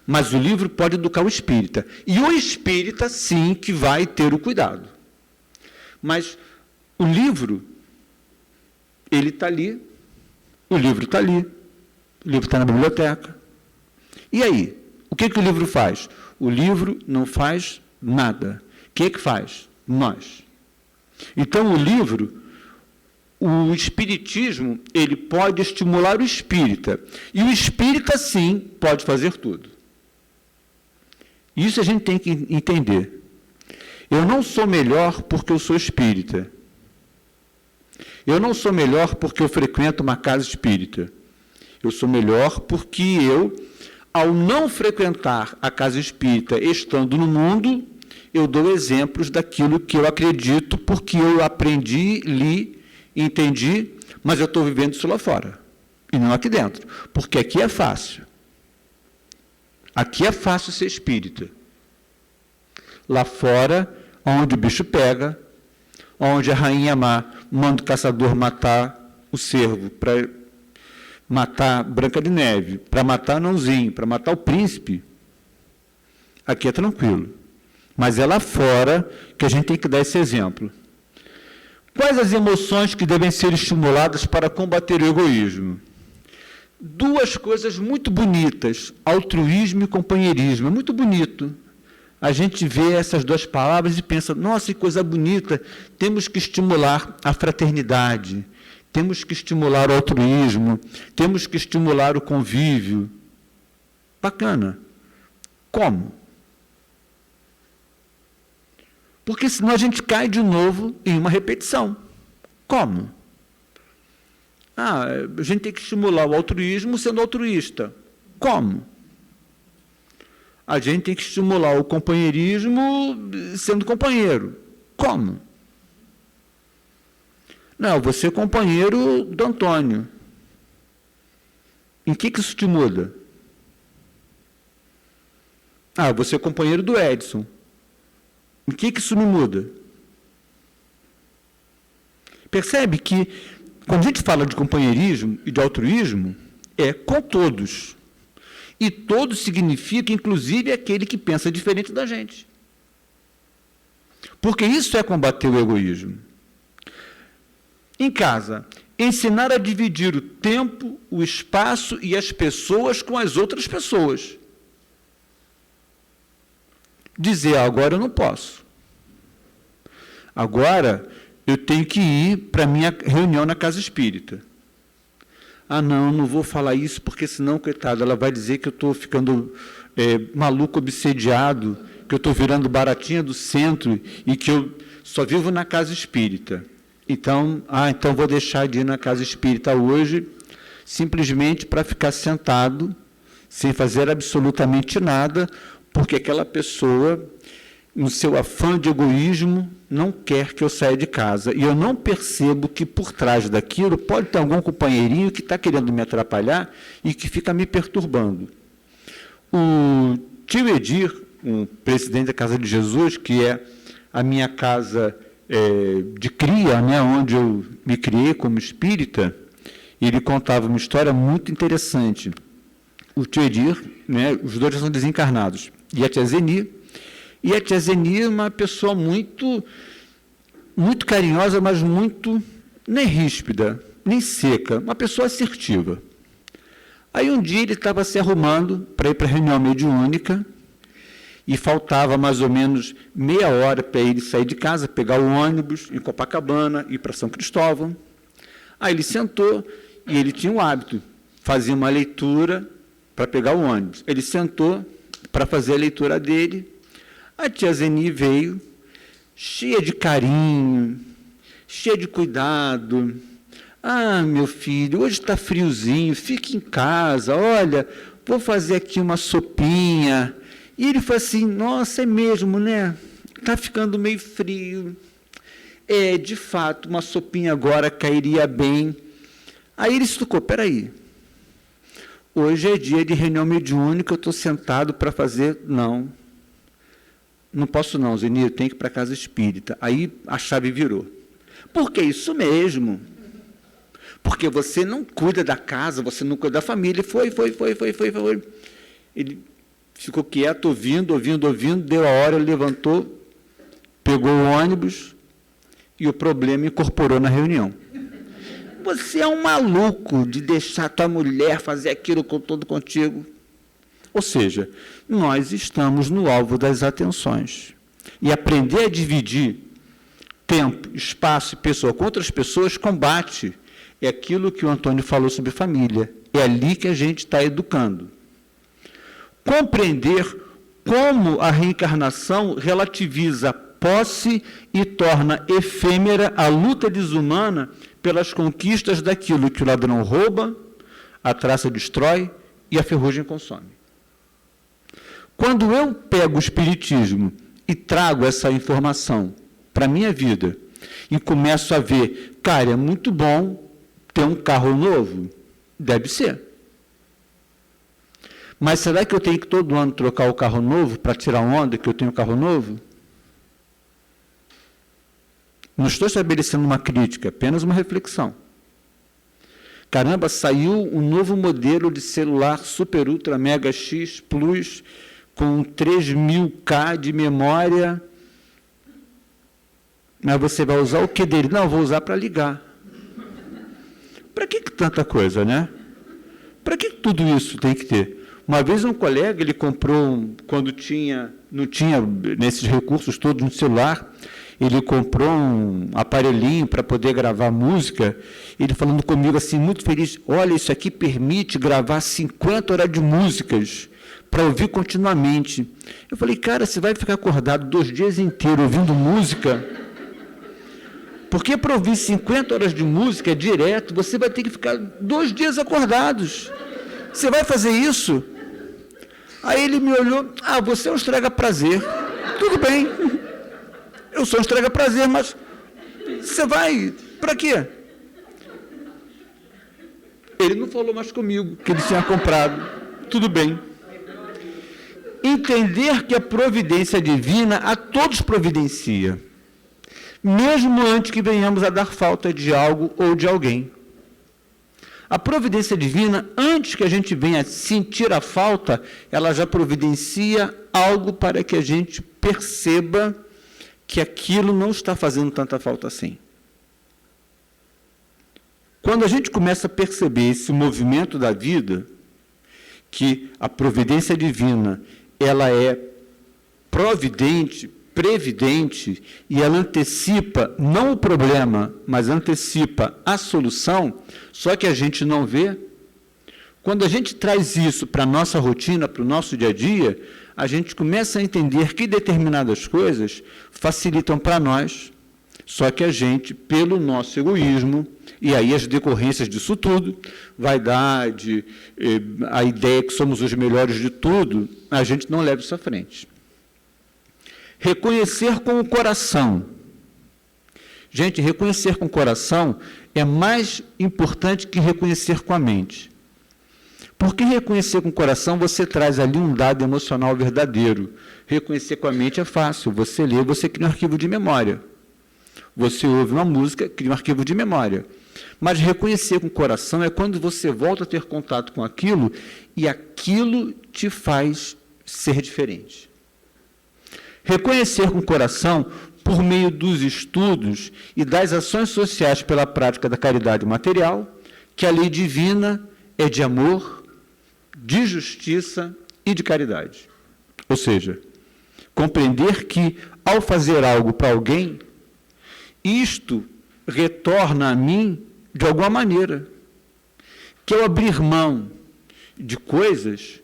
Mas o livro pode educar o espírita. E o espírita, sim, que vai ter o cuidado. Mas o livro, ele está ali. O livro está ali. O livro está na biblioteca. E aí? O que o livro faz? O livro não faz nada. O que faz? Nós. Então, o livro, o espiritismo, ele pode estimular o espírita. E o espírita, sim, pode fazer tudo. Isso a gente tem que entender. Eu não sou melhor porque eu sou espírita. Eu não sou melhor porque eu frequento uma casa espírita. Eu sou melhor porque eu, ao não frequentar a casa espírita, estando no mundo, eu dou exemplos daquilo que eu acredito, porque eu aprendi, li, entendi, mas eu estou vivendo isso lá fora, e não aqui dentro, porque aqui é fácil. Aqui é fácil ser espírita. Lá fora, onde o bicho pega, onde a rainha má manda o caçador matar o cervo, para matar Branca de Neve, para matar Anãozinho, para matar o príncipe, aqui é tranquilo. Mas é lá fora que a gente tem que dar esse exemplo. Quais as emoções que devem ser estimuladas para combater o egoísmo? Duas coisas muito bonitas, altruísmo e companheirismo. É muito bonito. A gente vê essas duas palavras e pensa, nossa, que coisa bonita, temos que estimular a fraternidade, temos que estimular o altruísmo, temos que estimular o convívio. Bacana. Como? Porque senão a gente cai de novo em uma repetição. Como? A gente tem que estimular o altruísmo sendo altruísta. Como? A gente tem que estimular o companheirismo sendo companheiro. Como? Não, você é companheiro do Antônio. Em que isso te muda? Ah, você é companheiro do Edson. Em que isso me muda? Percebe que, quando a gente fala de companheirismo e de altruísmo, é com todos. E todos significa, inclusive, aquele que pensa diferente da gente. Porque isso é combater o egoísmo. Em casa, ensinar a dividir o tempo, o espaço e as pessoas com as outras pessoas. Dizer, agora eu não posso. Agora eu tenho que ir para a minha reunião na casa espírita. Ah, não vou falar isso, porque senão, coitada, ela vai dizer que eu estou ficando maluco, obsediado, que eu estou virando baratinha do centro e que eu só vivo na casa espírita. Então vou deixar de ir na casa espírita hoje, simplesmente para ficar sentado, sem fazer absolutamente nada, porque aquela pessoa, no seu afã de egoísmo, não quer que eu saia de casa. E eu não percebo que, por trás daquilo, pode ter algum companheirinho que está querendo me atrapalhar e que fica me perturbando. O tio Edir, o presidente da Casa de Jesus, que é a minha casa de cria, né, onde eu me criei como espírita, ele contava uma história muito interessante. O tio Edir, né, os dois são desencarnados, e a tia Zeni. E a tia Zeni é uma pessoa muito carinhosa, mas muito, nem ríspida, nem seca, uma pessoa assertiva. Aí um dia ele estava se arrumando para ir para a reunião mediúnica, e faltava mais ou menos meia hora para ele sair de casa, pegar o ônibus em Copacabana, ir para São Cristóvão. Aí ele sentou, e ele tinha um hábito, fazia uma leitura para pegar o ônibus. Ele sentou para fazer a leitura dele. A tia Zeni veio, cheia de carinho, cheia de cuidado. Ah, meu filho, hoje está friozinho, fique em casa, olha, vou fazer aqui uma sopinha. E ele falou assim, nossa, é mesmo, né? Está ficando meio frio. De fato, uma sopinha agora cairia bem. Aí ele se tocou, peraí, hoje é dia de reunião mediúnica, eu estou sentado para fazer, não posso não, Zeni, eu tenho que ir para a casa espírita. Aí a chave virou. Porque isso mesmo. Porque você não cuida da casa, você não cuida da família. Foi. Ele ficou quieto, ouvindo, deu a hora, levantou, pegou o ônibus e o problema incorporou na reunião. Você é um maluco de deixar tua mulher fazer aquilo com todo contigo. Ou seja, nós estamos no alvo das atenções. E aprender a dividir tempo, espaço e pessoa com outras pessoas combate. É aquilo que o Antônio falou sobre família. É ali que a gente está educando. Compreender como a reencarnação relativiza posse e torna efêmera a luta desumana pelas conquistas daquilo que o ladrão rouba, a traça destrói e a ferrugem consome. Quando eu pego o Espiritismo e trago essa informação para a minha vida e começo a ver, cara, é muito bom ter um carro novo? Deve ser. Mas será que eu tenho que todo ano trocar o carro novo para tirar onda que eu tenho um carro novo? Não estou estabelecendo uma crítica, apenas uma reflexão. Caramba, saiu um novo modelo de celular Super Ultra Mega X Plus com 3000K de memória. Mas você vai usar o que dele? Não, vou usar para ligar. Para que tanta coisa, né? Para que tudo isso tem que ter? Uma vez um colega, ele comprou, quando não tinha nesses recursos todos no celular, ele comprou um aparelhinho para poder gravar música, ele falando comigo assim, muito feliz, olha, isso aqui permite gravar 50 horas de músicas para ouvir continuamente. Eu falei, cara, você vai ficar acordado 2 dias inteiros ouvindo música? Porque para ouvir 50 horas de música direto, você vai ter que ficar 2 dias acordados. Você vai fazer isso? Aí ele me olhou, você é um estraga-prazer. Tudo bem, eu sou um estraga-prazer, mas você vai, para quê? Ele não falou mais comigo, que ele tinha comprado. Tudo bem. Entender que a providência divina a todos providencia, mesmo antes que venhamos a dar falta de algo ou de alguém. A providência divina, antes que a gente venha sentir a falta, ela já providencia algo para que a gente perceba que aquilo não está fazendo tanta falta assim. Quando a gente começa a perceber esse movimento da vida, que a providência divina, ela é providente, previdente, e ela antecipa, não o problema, mas antecipa a solução, só que a gente não vê. Quando a gente traz isso para a nossa rotina, para o nosso dia a dia, a gente começa a entender que determinadas coisas facilitam para nós, só que a gente, pelo nosso egoísmo, e aí as decorrências disso tudo, vaidade, a ideia que somos os melhores de tudo, a gente não leva isso à frente. Reconhecer com o coração. Gente, reconhecer com o coração é mais importante que reconhecer com a mente. Porque reconhecer com o coração, você traz ali um dado emocional verdadeiro. Reconhecer com a mente é fácil. Você lê, você cria um arquivo de memória. Você ouve uma música, cria um arquivo de memória. Mas reconhecer com o coração é quando você volta a ter contato com aquilo e aquilo te faz ser diferente. Reconhecer com o coração, por meio dos estudos e das ações sociais pela prática da caridade material, que a lei divina é de amor, de justiça e de caridade. Ou seja, compreender que, ao fazer algo para alguém, isto retorna a mim de alguma maneira. Que eu abrir mão de coisas,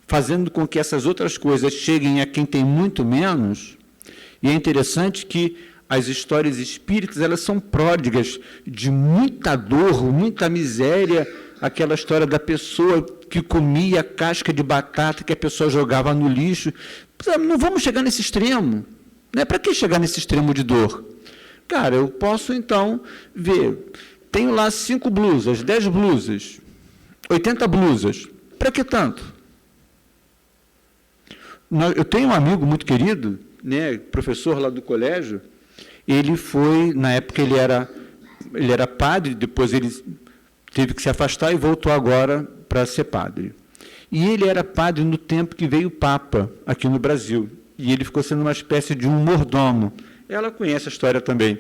fazendo com que essas outras coisas cheguem a quem tem muito menos. E é interessante que as histórias espíritas, elas são pródigas de muita dor, muita miséria. Aquela história da pessoa que comia casca de batata que a pessoa jogava no lixo. Não vamos chegar nesse extremo. Né? Para que chegar nesse extremo de dor? Cara, eu posso, então, ver. Tenho lá 5 blusas, 10 blusas, 80 blusas. Para que tanto? Eu tenho um amigo muito querido, né, professor lá do colégio. Ele foi, na época ele era padre, depois ele teve que se afastar e voltou agora para ser padre. E ele era padre no tempo que veio o Papa aqui no Brasil. E ele ficou sendo uma espécie de um mordomo. Ela conhece a história também.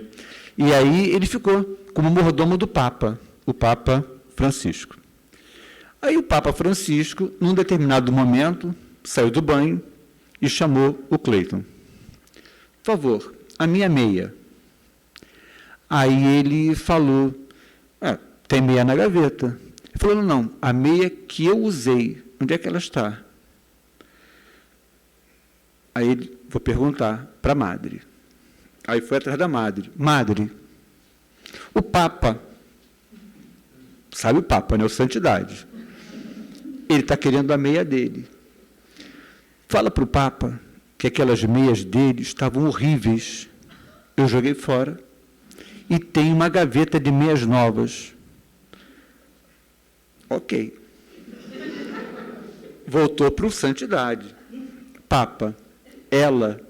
E aí ele ficou como mordomo do Papa, o Papa Francisco. Aí o Papa Francisco, num determinado momento, saiu do banho e chamou o Cleiton. Por favor, a minha meia. Aí ele falou, tem meia na gaveta. Ele falou, não, a meia que eu usei, onde é que ela está? Aí ele, vou perguntar para a madre. Aí foi atrás da madre. Madre, o Papa, sabe o Papa, né? O Santidade. Ele está querendo a meia dele. Fala para o Papa que aquelas meias dele estavam horríveis. Eu joguei fora. E tem uma gaveta de meias novas. Ok. Voltou para o Santidade. Papa, ela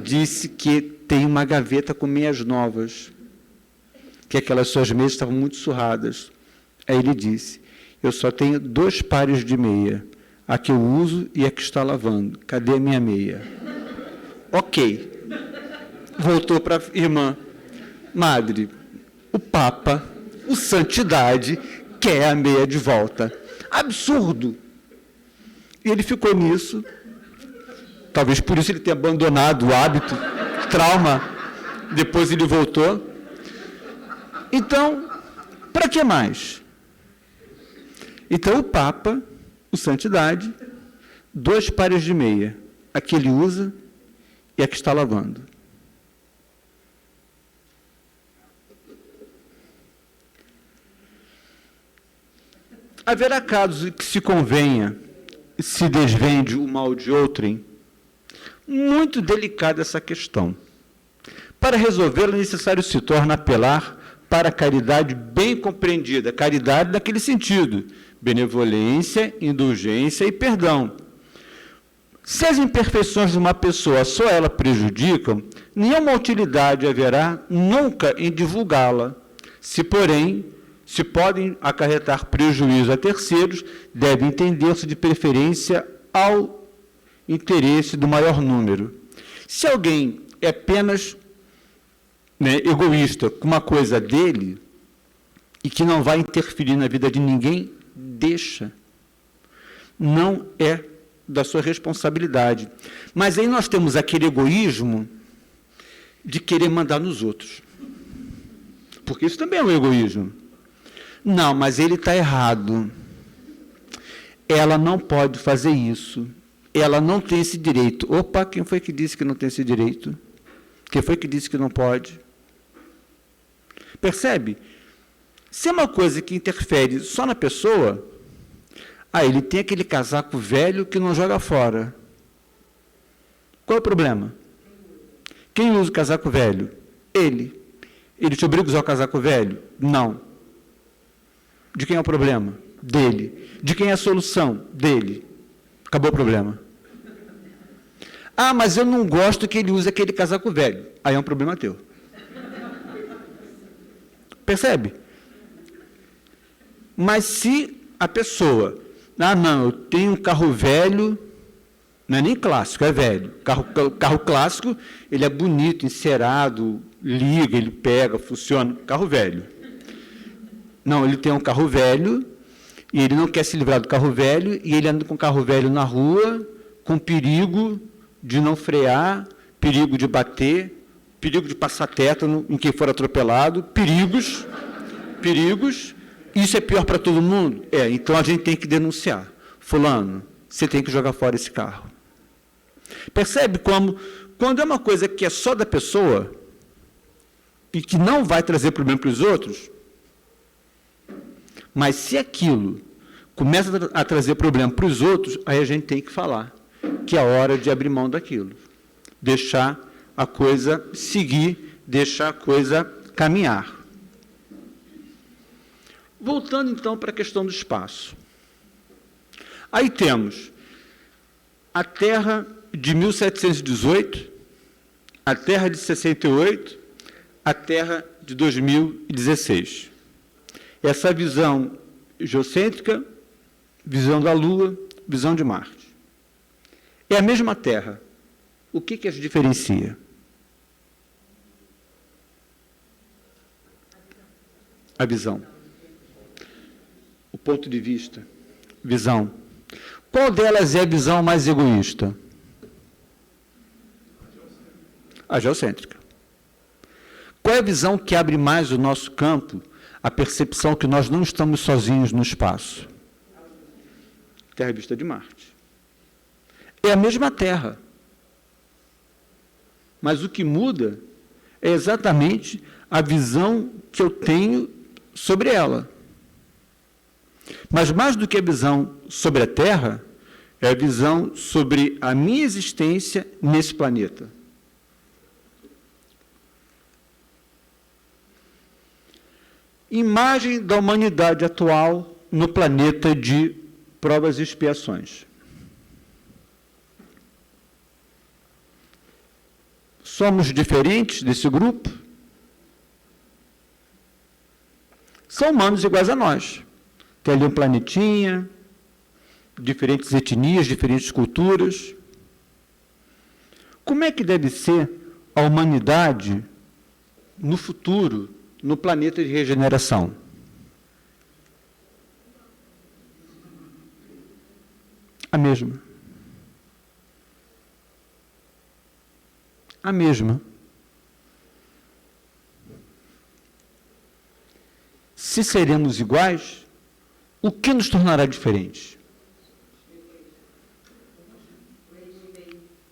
disse que tem uma gaveta com meias novas, que aquelas suas meias estavam muito surradas. Aí ele disse, eu só tenho 2 pares de meia, a que eu uso e a que está lavando. Cadê a minha meia? Ok. Voltou para a irmã. Madre, o Papa, o Santidade, quer a meia de volta. Absurdo! E ele ficou nisso. Talvez por isso ele tenha abandonado o hábito, trauma. Depois ele voltou. Então, para que mais? Então, o Papa, o Santidade, 2 pares de meia, a que ele usa e a que está lavando. Haverá casos que se convenha, se desvende o mal de outrem. Muito delicada essa questão. Para resolvê-la, é necessário se torna apelar para a caridade bem compreendida, caridade naquele sentido, benevolência, indulgência e perdão. Se as imperfeições de uma pessoa só ela prejudicam, nenhuma utilidade haverá nunca em divulgá-la. Se, porém, se podem acarretar prejuízo a terceiros, deve entender-se de preferência ao interesse do maior número. Se alguém é apenas egoísta com uma coisa dele e que não vai interferir na vida de ninguém, deixa. Não é da sua responsabilidade. Mas aí nós temos aquele egoísmo de querer mandar nos outros. Porque isso também é um egoísmo. Não, mas ele está errado. Ela não pode fazer isso. Ela não tem esse direito. Opa, quem foi que disse que não tem esse direito? Quem foi que disse que não pode? Percebe? Se é uma coisa que interfere só na pessoa, ele tem aquele casaco velho que não joga fora. Qual é o problema? Quem usa o casaco velho? Ele. Ele te obriga a usar o casaco velho? Não. De quem é o problema? Dele. De quem é a solução? Dele. Acabou o problema. Mas eu não gosto que ele use aquele casaco velho. Aí é um problema teu. Percebe? Mas se a pessoa... não, eu tenho um carro velho, não é nem clássico, é velho. Carro clássico, ele é bonito, encerado, liga, ele pega, funciona. Carro velho. Não, ele tem um carro velho, e ele não quer se livrar do carro velho, e ele anda com o carro velho na rua, com perigo de não frear, perigo de bater, perigo de passar tétano em quem for atropelado, perigos. Isso é pior para todo mundo? Então a gente tem que denunciar. Fulano, você tem que jogar fora esse carro. Percebe como, quando é uma coisa que é só da pessoa, e que não vai trazer problema para os outros, mas se aquilo começa a trazer problema para os outros, aí a gente tem que falar que é hora de abrir mão daquilo. Deixar a coisa seguir, deixar a coisa caminhar. Voltando, então, para a questão do espaço. Aí temos a Terra de 1718, a Terra de 68, a Terra de 2016. Essa visão geocêntrica, visão da Lua, visão de Marte. É a mesma Terra. O que as diferencia? A visão. O ponto de vista. Visão. Qual delas é a visão mais egoísta? A geocêntrica. Qual é a visão que abre mais o nosso campo, a percepção que nós não estamos sozinhos no espaço? Terra vista de Marte. É a mesma Terra. Mas o que muda é exatamente a visão que eu tenho sobre ela. Mas mais do que a visão sobre a Terra, é a visão sobre a minha existência nesse planeta. Imagem da humanidade atual no planeta de provas e expiações. Somos diferentes desse grupo? São humanos iguais a nós. Tem ali um planetinha, diferentes etnias, diferentes culturas. Como é que deve ser a humanidade no futuro, no planeta de regeneração? A mesma. A mesma. Se seremos iguais, o que nos tornará diferentes?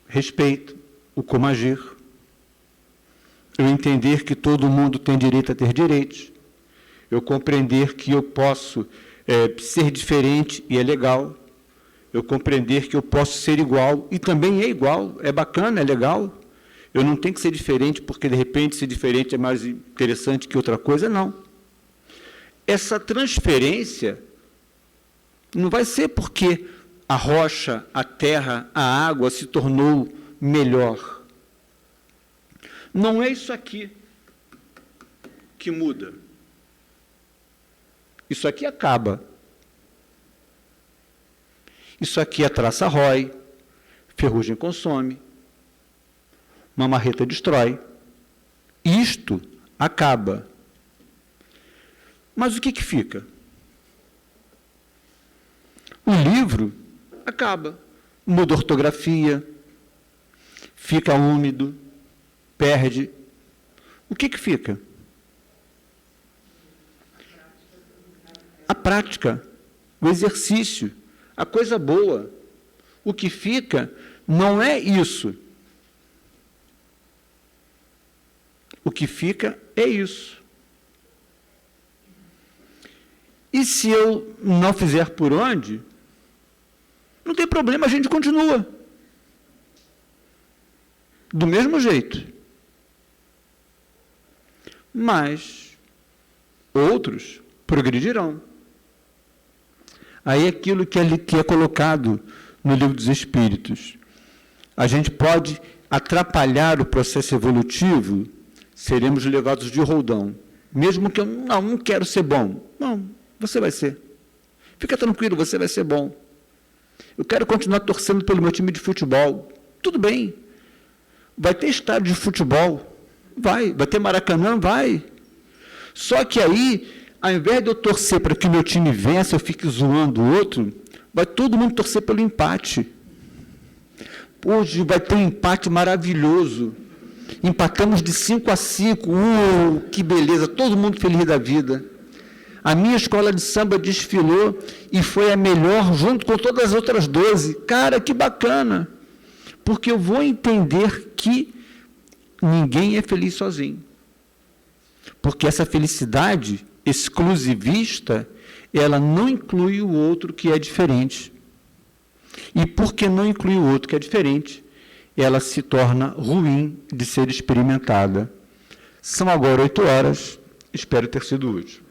Respeito, o como agir. Eu entender que todo mundo tem direito a ter direitos. Eu compreender que eu posso ser diferente e é legal. Eu compreender que eu posso ser igual e também é igual, é bacana, é legal. Eu não tenho que ser diferente porque, de repente, ser diferente é mais interessante que outra coisa, não. Essa transferência não vai ser porque a rocha, a terra, a água se tornou melhor. Não é isso aqui que muda. Isso aqui acaba. Isso aqui a traça rói, ferrugem consome, uma marreta destrói. Isto acaba. Mas o que fica? O livro acaba. Muda a ortografia, fica úmido, perde. O que fica? A prática, o exercício, a coisa boa. O que fica não é isso. O que fica é isso. E se eu não fizer por onde, não tem problema, a gente continua. Do mesmo jeito. Mas outros progredirão. Aí aquilo que é colocado no Livro dos Espíritos. A gente pode atrapalhar o processo evolutivo, seremos levados de roldão. Mesmo que eu não quero ser bom. Não, você vai ser. Fica tranquilo, você vai ser bom. Eu quero continuar torcendo pelo meu time de futebol. Tudo bem. Vai ter estádio de futebol? Vai. Vai ter Maracanã? Vai. Só que aí, ao invés de eu torcer para que o meu time vença, eu fique zoando o outro, vai todo mundo torcer pelo empate. Hoje vai ter um empate maravilhoso. Empatamos de 5-5. Que beleza, todo mundo feliz da vida. A minha escola de samba desfilou e foi a melhor junto com todas as outras 12. Cara, que bacana. Porque eu vou entender que ninguém é feliz sozinho. Porque essa felicidade exclusivista, ela não inclui o outro que é diferente. E porque não inclui o outro que é diferente, ela se torna ruim de ser experimentada. São agora 8 horas, espero ter sido útil.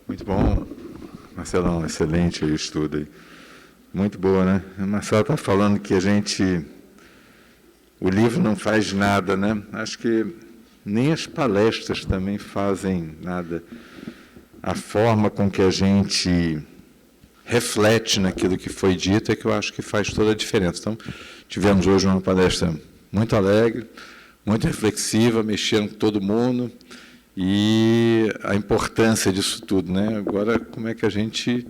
Muito bom, Marcelão, excelente o estudo aí. Muito boa, né? A Marcela está falando que o livro não faz nada, né? Acho que nem as palestras também fazem nada. A forma com que a gente reflete naquilo que foi dito é que eu acho que faz toda a diferença. Então, tivemos hoje uma palestra muito alegre, muito reflexiva, mexendo com todo mundo, e a importância disso tudo, né? Agora, como é que a gente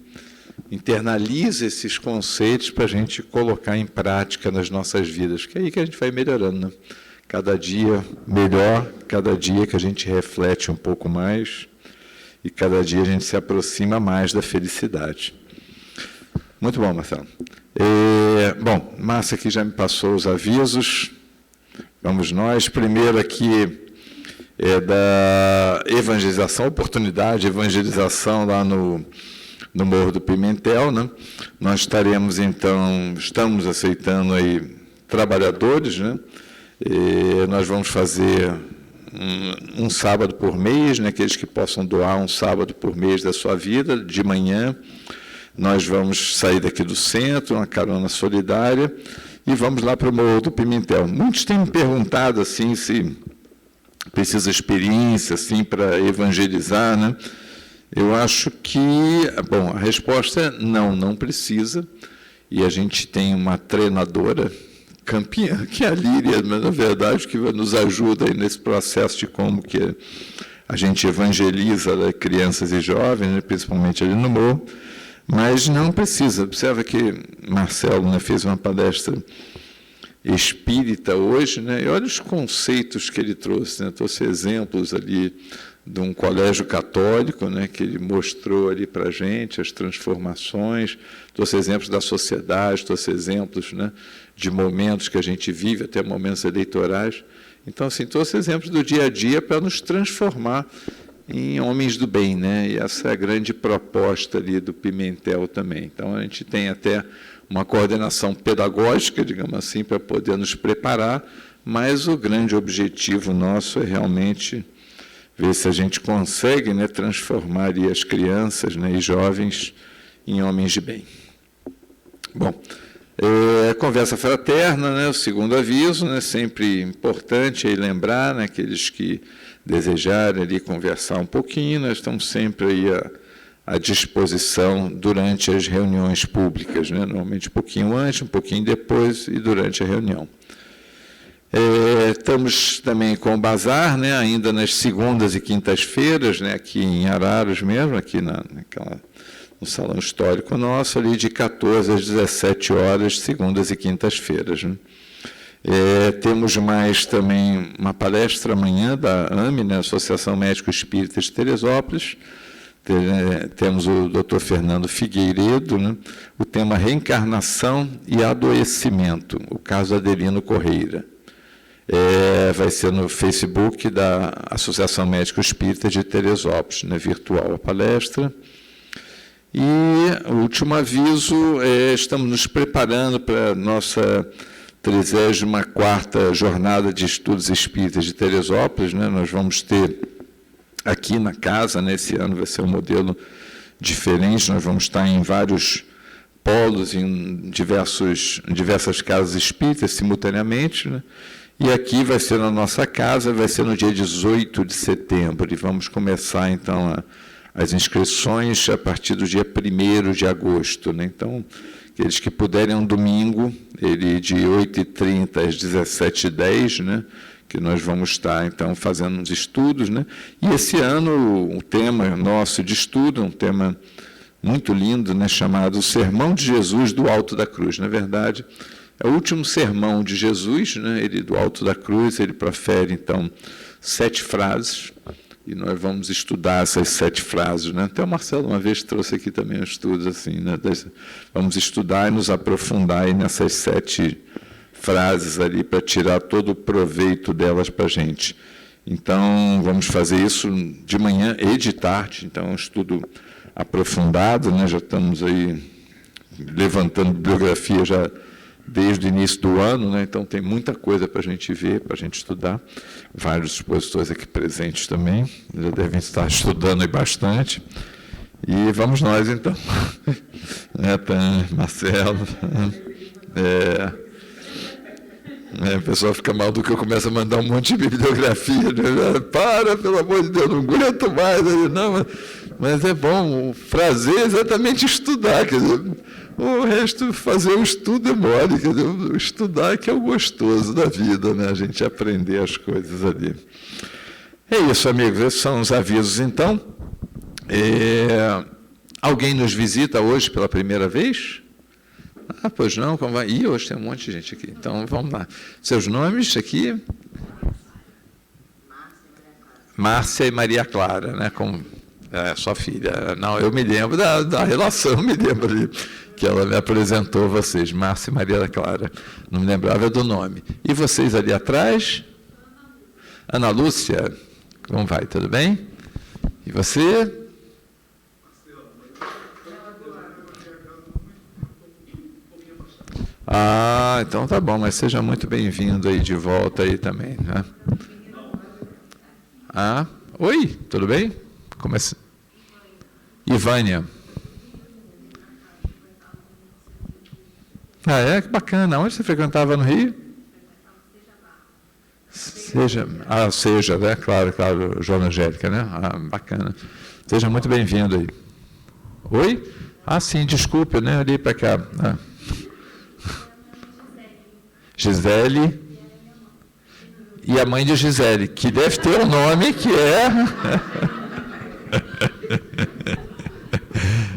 internaliza esses conceitos para a gente colocar em prática nas nossas vidas? Que é aí que a gente vai melhorando, né? Cada dia melhor, cada dia que a gente reflete um pouco mais e cada dia a gente se aproxima mais da felicidade. Muito bom, Marcelo. Bom, Márcia aqui já me passou os avisos. Vamos nós. Primeiro aqui é da evangelização, oportunidade de evangelização lá no Morro do Pimentel, né? Nós estaremos, então, estamos aceitando aí trabalhadores, né? Nós vamos fazer um sábado por mês, né? Aqueles que possam doar um sábado por mês da sua vida, de manhã. Nós vamos sair daqui do centro, uma carona solidária, e vamos lá para o Morro do Pimentel. Muitos têm me perguntado assim, se precisa experiência assim, para evangelizar, né? Eu acho que, bom, a resposta é não precisa, e a gente tem uma treinadora campeã, que é a Líria, mas, na verdade, que nos ajuda aí nesse processo de como que a gente evangeliza, né, crianças e jovens, né, principalmente ali no Morro, mas não precisa. Observa que Marcelo, né, fez uma palestra espírita hoje, né, e olha os conceitos que ele trouxe, né, trouxe exemplos ali de um colégio católico, né, que ele mostrou ali para a gente, as transformações, trouxe exemplos da sociedade, trouxe exemplos, né, de momentos que a gente vive, até momentos eleitorais. Então, assim, trouxe exemplos do dia a dia para nos transformar em homens do bem, né? E essa é a grande proposta ali do Pimentel também. Então, a gente tem até uma coordenação pedagógica, digamos assim, para poder nos preparar, mas o grande objetivo nosso é realmente ver se a gente consegue, né, transformar ali as crianças, né, e jovens em homens de bem. Bom, conversa fraterna, né, o segundo aviso, né, sempre importante aí lembrar, né, aqueles que desejarem ali conversar um pouquinho, nós estamos sempre aí à disposição durante as reuniões públicas, né, normalmente um pouquinho antes, um pouquinho depois e durante a reunião. Estamos também com o bazar, né, ainda nas segundas e quintas-feiras, né, aqui em Araras mesmo, aqui no salão histórico nosso, ali de 14 às 17 horas, segundas e quintas-feiras, né. Temos mais também uma palestra amanhã da AME, né, Associação Médico Espírita de Teresópolis. Temos o Dr. Fernando Figueiredo, né, o tema reencarnação e adoecimento, o caso Adelino Correia. Vai ser no Facebook da Associação Médico Espírita de Teresópolis, né, virtual a palestra. E o último aviso, estamos nos preparando para a nossa 34ª Jornada de Estudos Espíritas de Teresópolis, né? Nós vamos ter aqui na casa, né, esse ano vai ser um modelo diferente, nós vamos estar em vários polos, em diversas casas espíritas simultaneamente, né? E aqui vai ser na nossa casa, vai ser no dia 18 de setembro, e vamos começar, então, as inscrições a partir do dia 1º de agosto, né? Então, aqueles que puderem, um domingo, ele de 8h30 às 17h10, né, que nós vamos estar, então, fazendo uns estudos, né? E esse ano, o tema nosso de estudo, um tema muito lindo, né, chamado Sermão de Jesus do Alto da Cruz. Na verdade, é o último sermão de Jesus, né, ele do Alto da Cruz, ele profere, então, 7 frases, e nós vamos estudar essas 7 frases, né? Até o Marcelo uma vez trouxe aqui também um estudo assim, né? Vamos estudar e nos aprofundar aí nessas 7 frases ali para tirar todo o proveito delas para a gente. Então, vamos fazer isso de manhã e de tarde, então é um estudo aprofundado, né? Já estamos aí levantando bibliografia já desde o início do ano, né? Então tem muita coisa para a gente ver, para a gente estudar. Vários expositores aqui presentes também, já devem estar estudando aí bastante. E vamos nós, então. Marcelo. O pessoal fica maluco, eu começo a mandar um monte de bibliografia. Né? Para, pelo amor de Deus, não aguento mais. Não, mas é bom, prazer é exatamente estudar, quer dizer, o resto, fazer o estudo é mole, quer dizer, estudar que é o gostoso da vida, né? A gente aprender as coisas ali. É isso, amigos, esses são os avisos, então. Alguém nos visita hoje pela primeira vez? Pois não, como vai? Ih, hoje tem um monte de gente aqui, então vamos lá. Seus nomes aqui? Márcia e Maria Clara, né? É, sua filha. Não, eu me lembro da relação, eu me lembro ali, que ela me apresentou vocês, Márcia e Maria Clara. Não me lembrava do nome. E vocês ali atrás? Ana Lúcia, como vai? Tudo bem? E você? Ah, então tá bom, mas seja muito bem-vindo aí de volta aí também, né? Ah, oi, tudo bem? Ivânia. Ah, é? Que bacana. Onde você frequentava no Rio? Seja, né? Claro, Joana Angélica, né? Ah, bacana. Seja muito bem-vindo aí. Oi? Ah, sim, desculpe, né? Ali para cá. Ah. Gisele. E a mãe de Gisele, que deve ter um nome que é...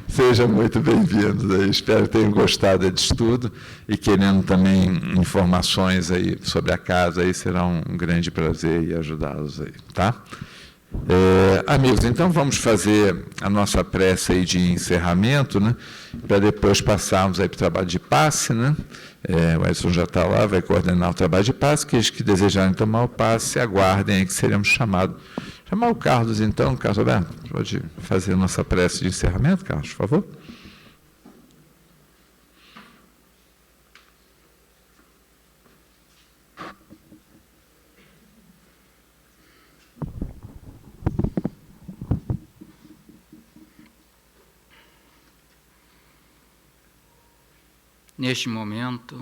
Seja muito bem-vindo. Espero que tenham gostado disso tudo e querendo também informações aí sobre a casa, aí será um grande prazer e ajudá-los aí, tá? Amigos, então vamos fazer a nossa prece aí de encerramento, né? Para depois passarmos aí para o trabalho de passe, né? O Edson já está lá, vai coordenar o trabalho de passe, que os que desejarem tomar o passe, aguardem aí que seremos chamados. Chamar o Carlos, então. Carlos Alberto, pode fazer a nossa prece de encerramento, Carlos, por favor? Neste momento,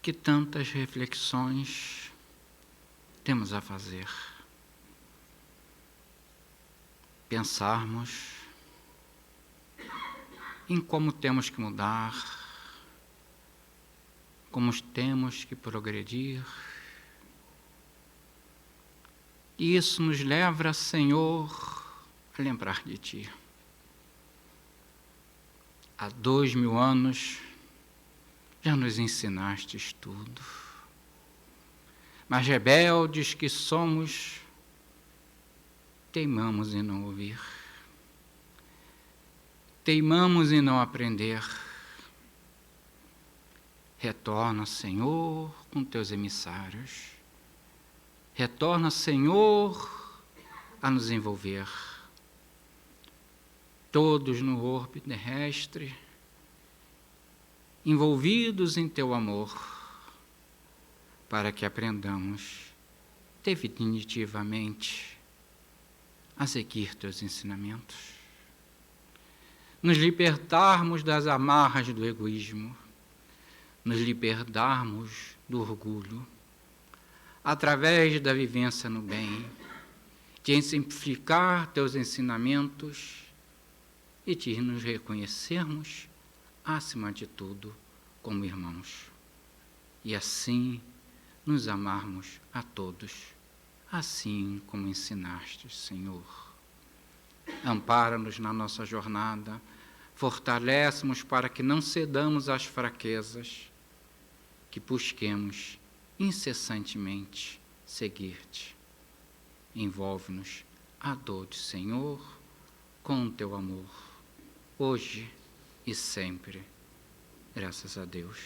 que tantas reflexões temos a fazer. Pensarmos em como temos que mudar, como temos que progredir. E isso nos leva, Senhor, a lembrar de Ti. Há 2000 anos já nos ensinastes tudo. Mas rebeldes que somos, teimamos em não ouvir. Teimamos em não aprender. Retorna, Senhor, com Teus emissários. Retorna, Senhor, a nos envolver. Todos no orbe terrestre, envolvidos em Teu amor, para que aprendamos definitivamente a seguir Teus ensinamentos. Nos libertarmos das amarras do egoísmo, nos libertarmos do orgulho, através da vivência no bem, de exemplificar Teus ensinamentos e de nos reconhecermos, acima de tudo, como irmãos. E assim nos amarmos a todos, assim como ensinastes, Senhor. Ampara-nos na nossa jornada, fortalece-nos para que não cedamos às fraquezas, que busquemos incessantemente seguir-te. Envolve-nos a dor de Senhor com o Teu amor, hoje e sempre. Graças a Deus.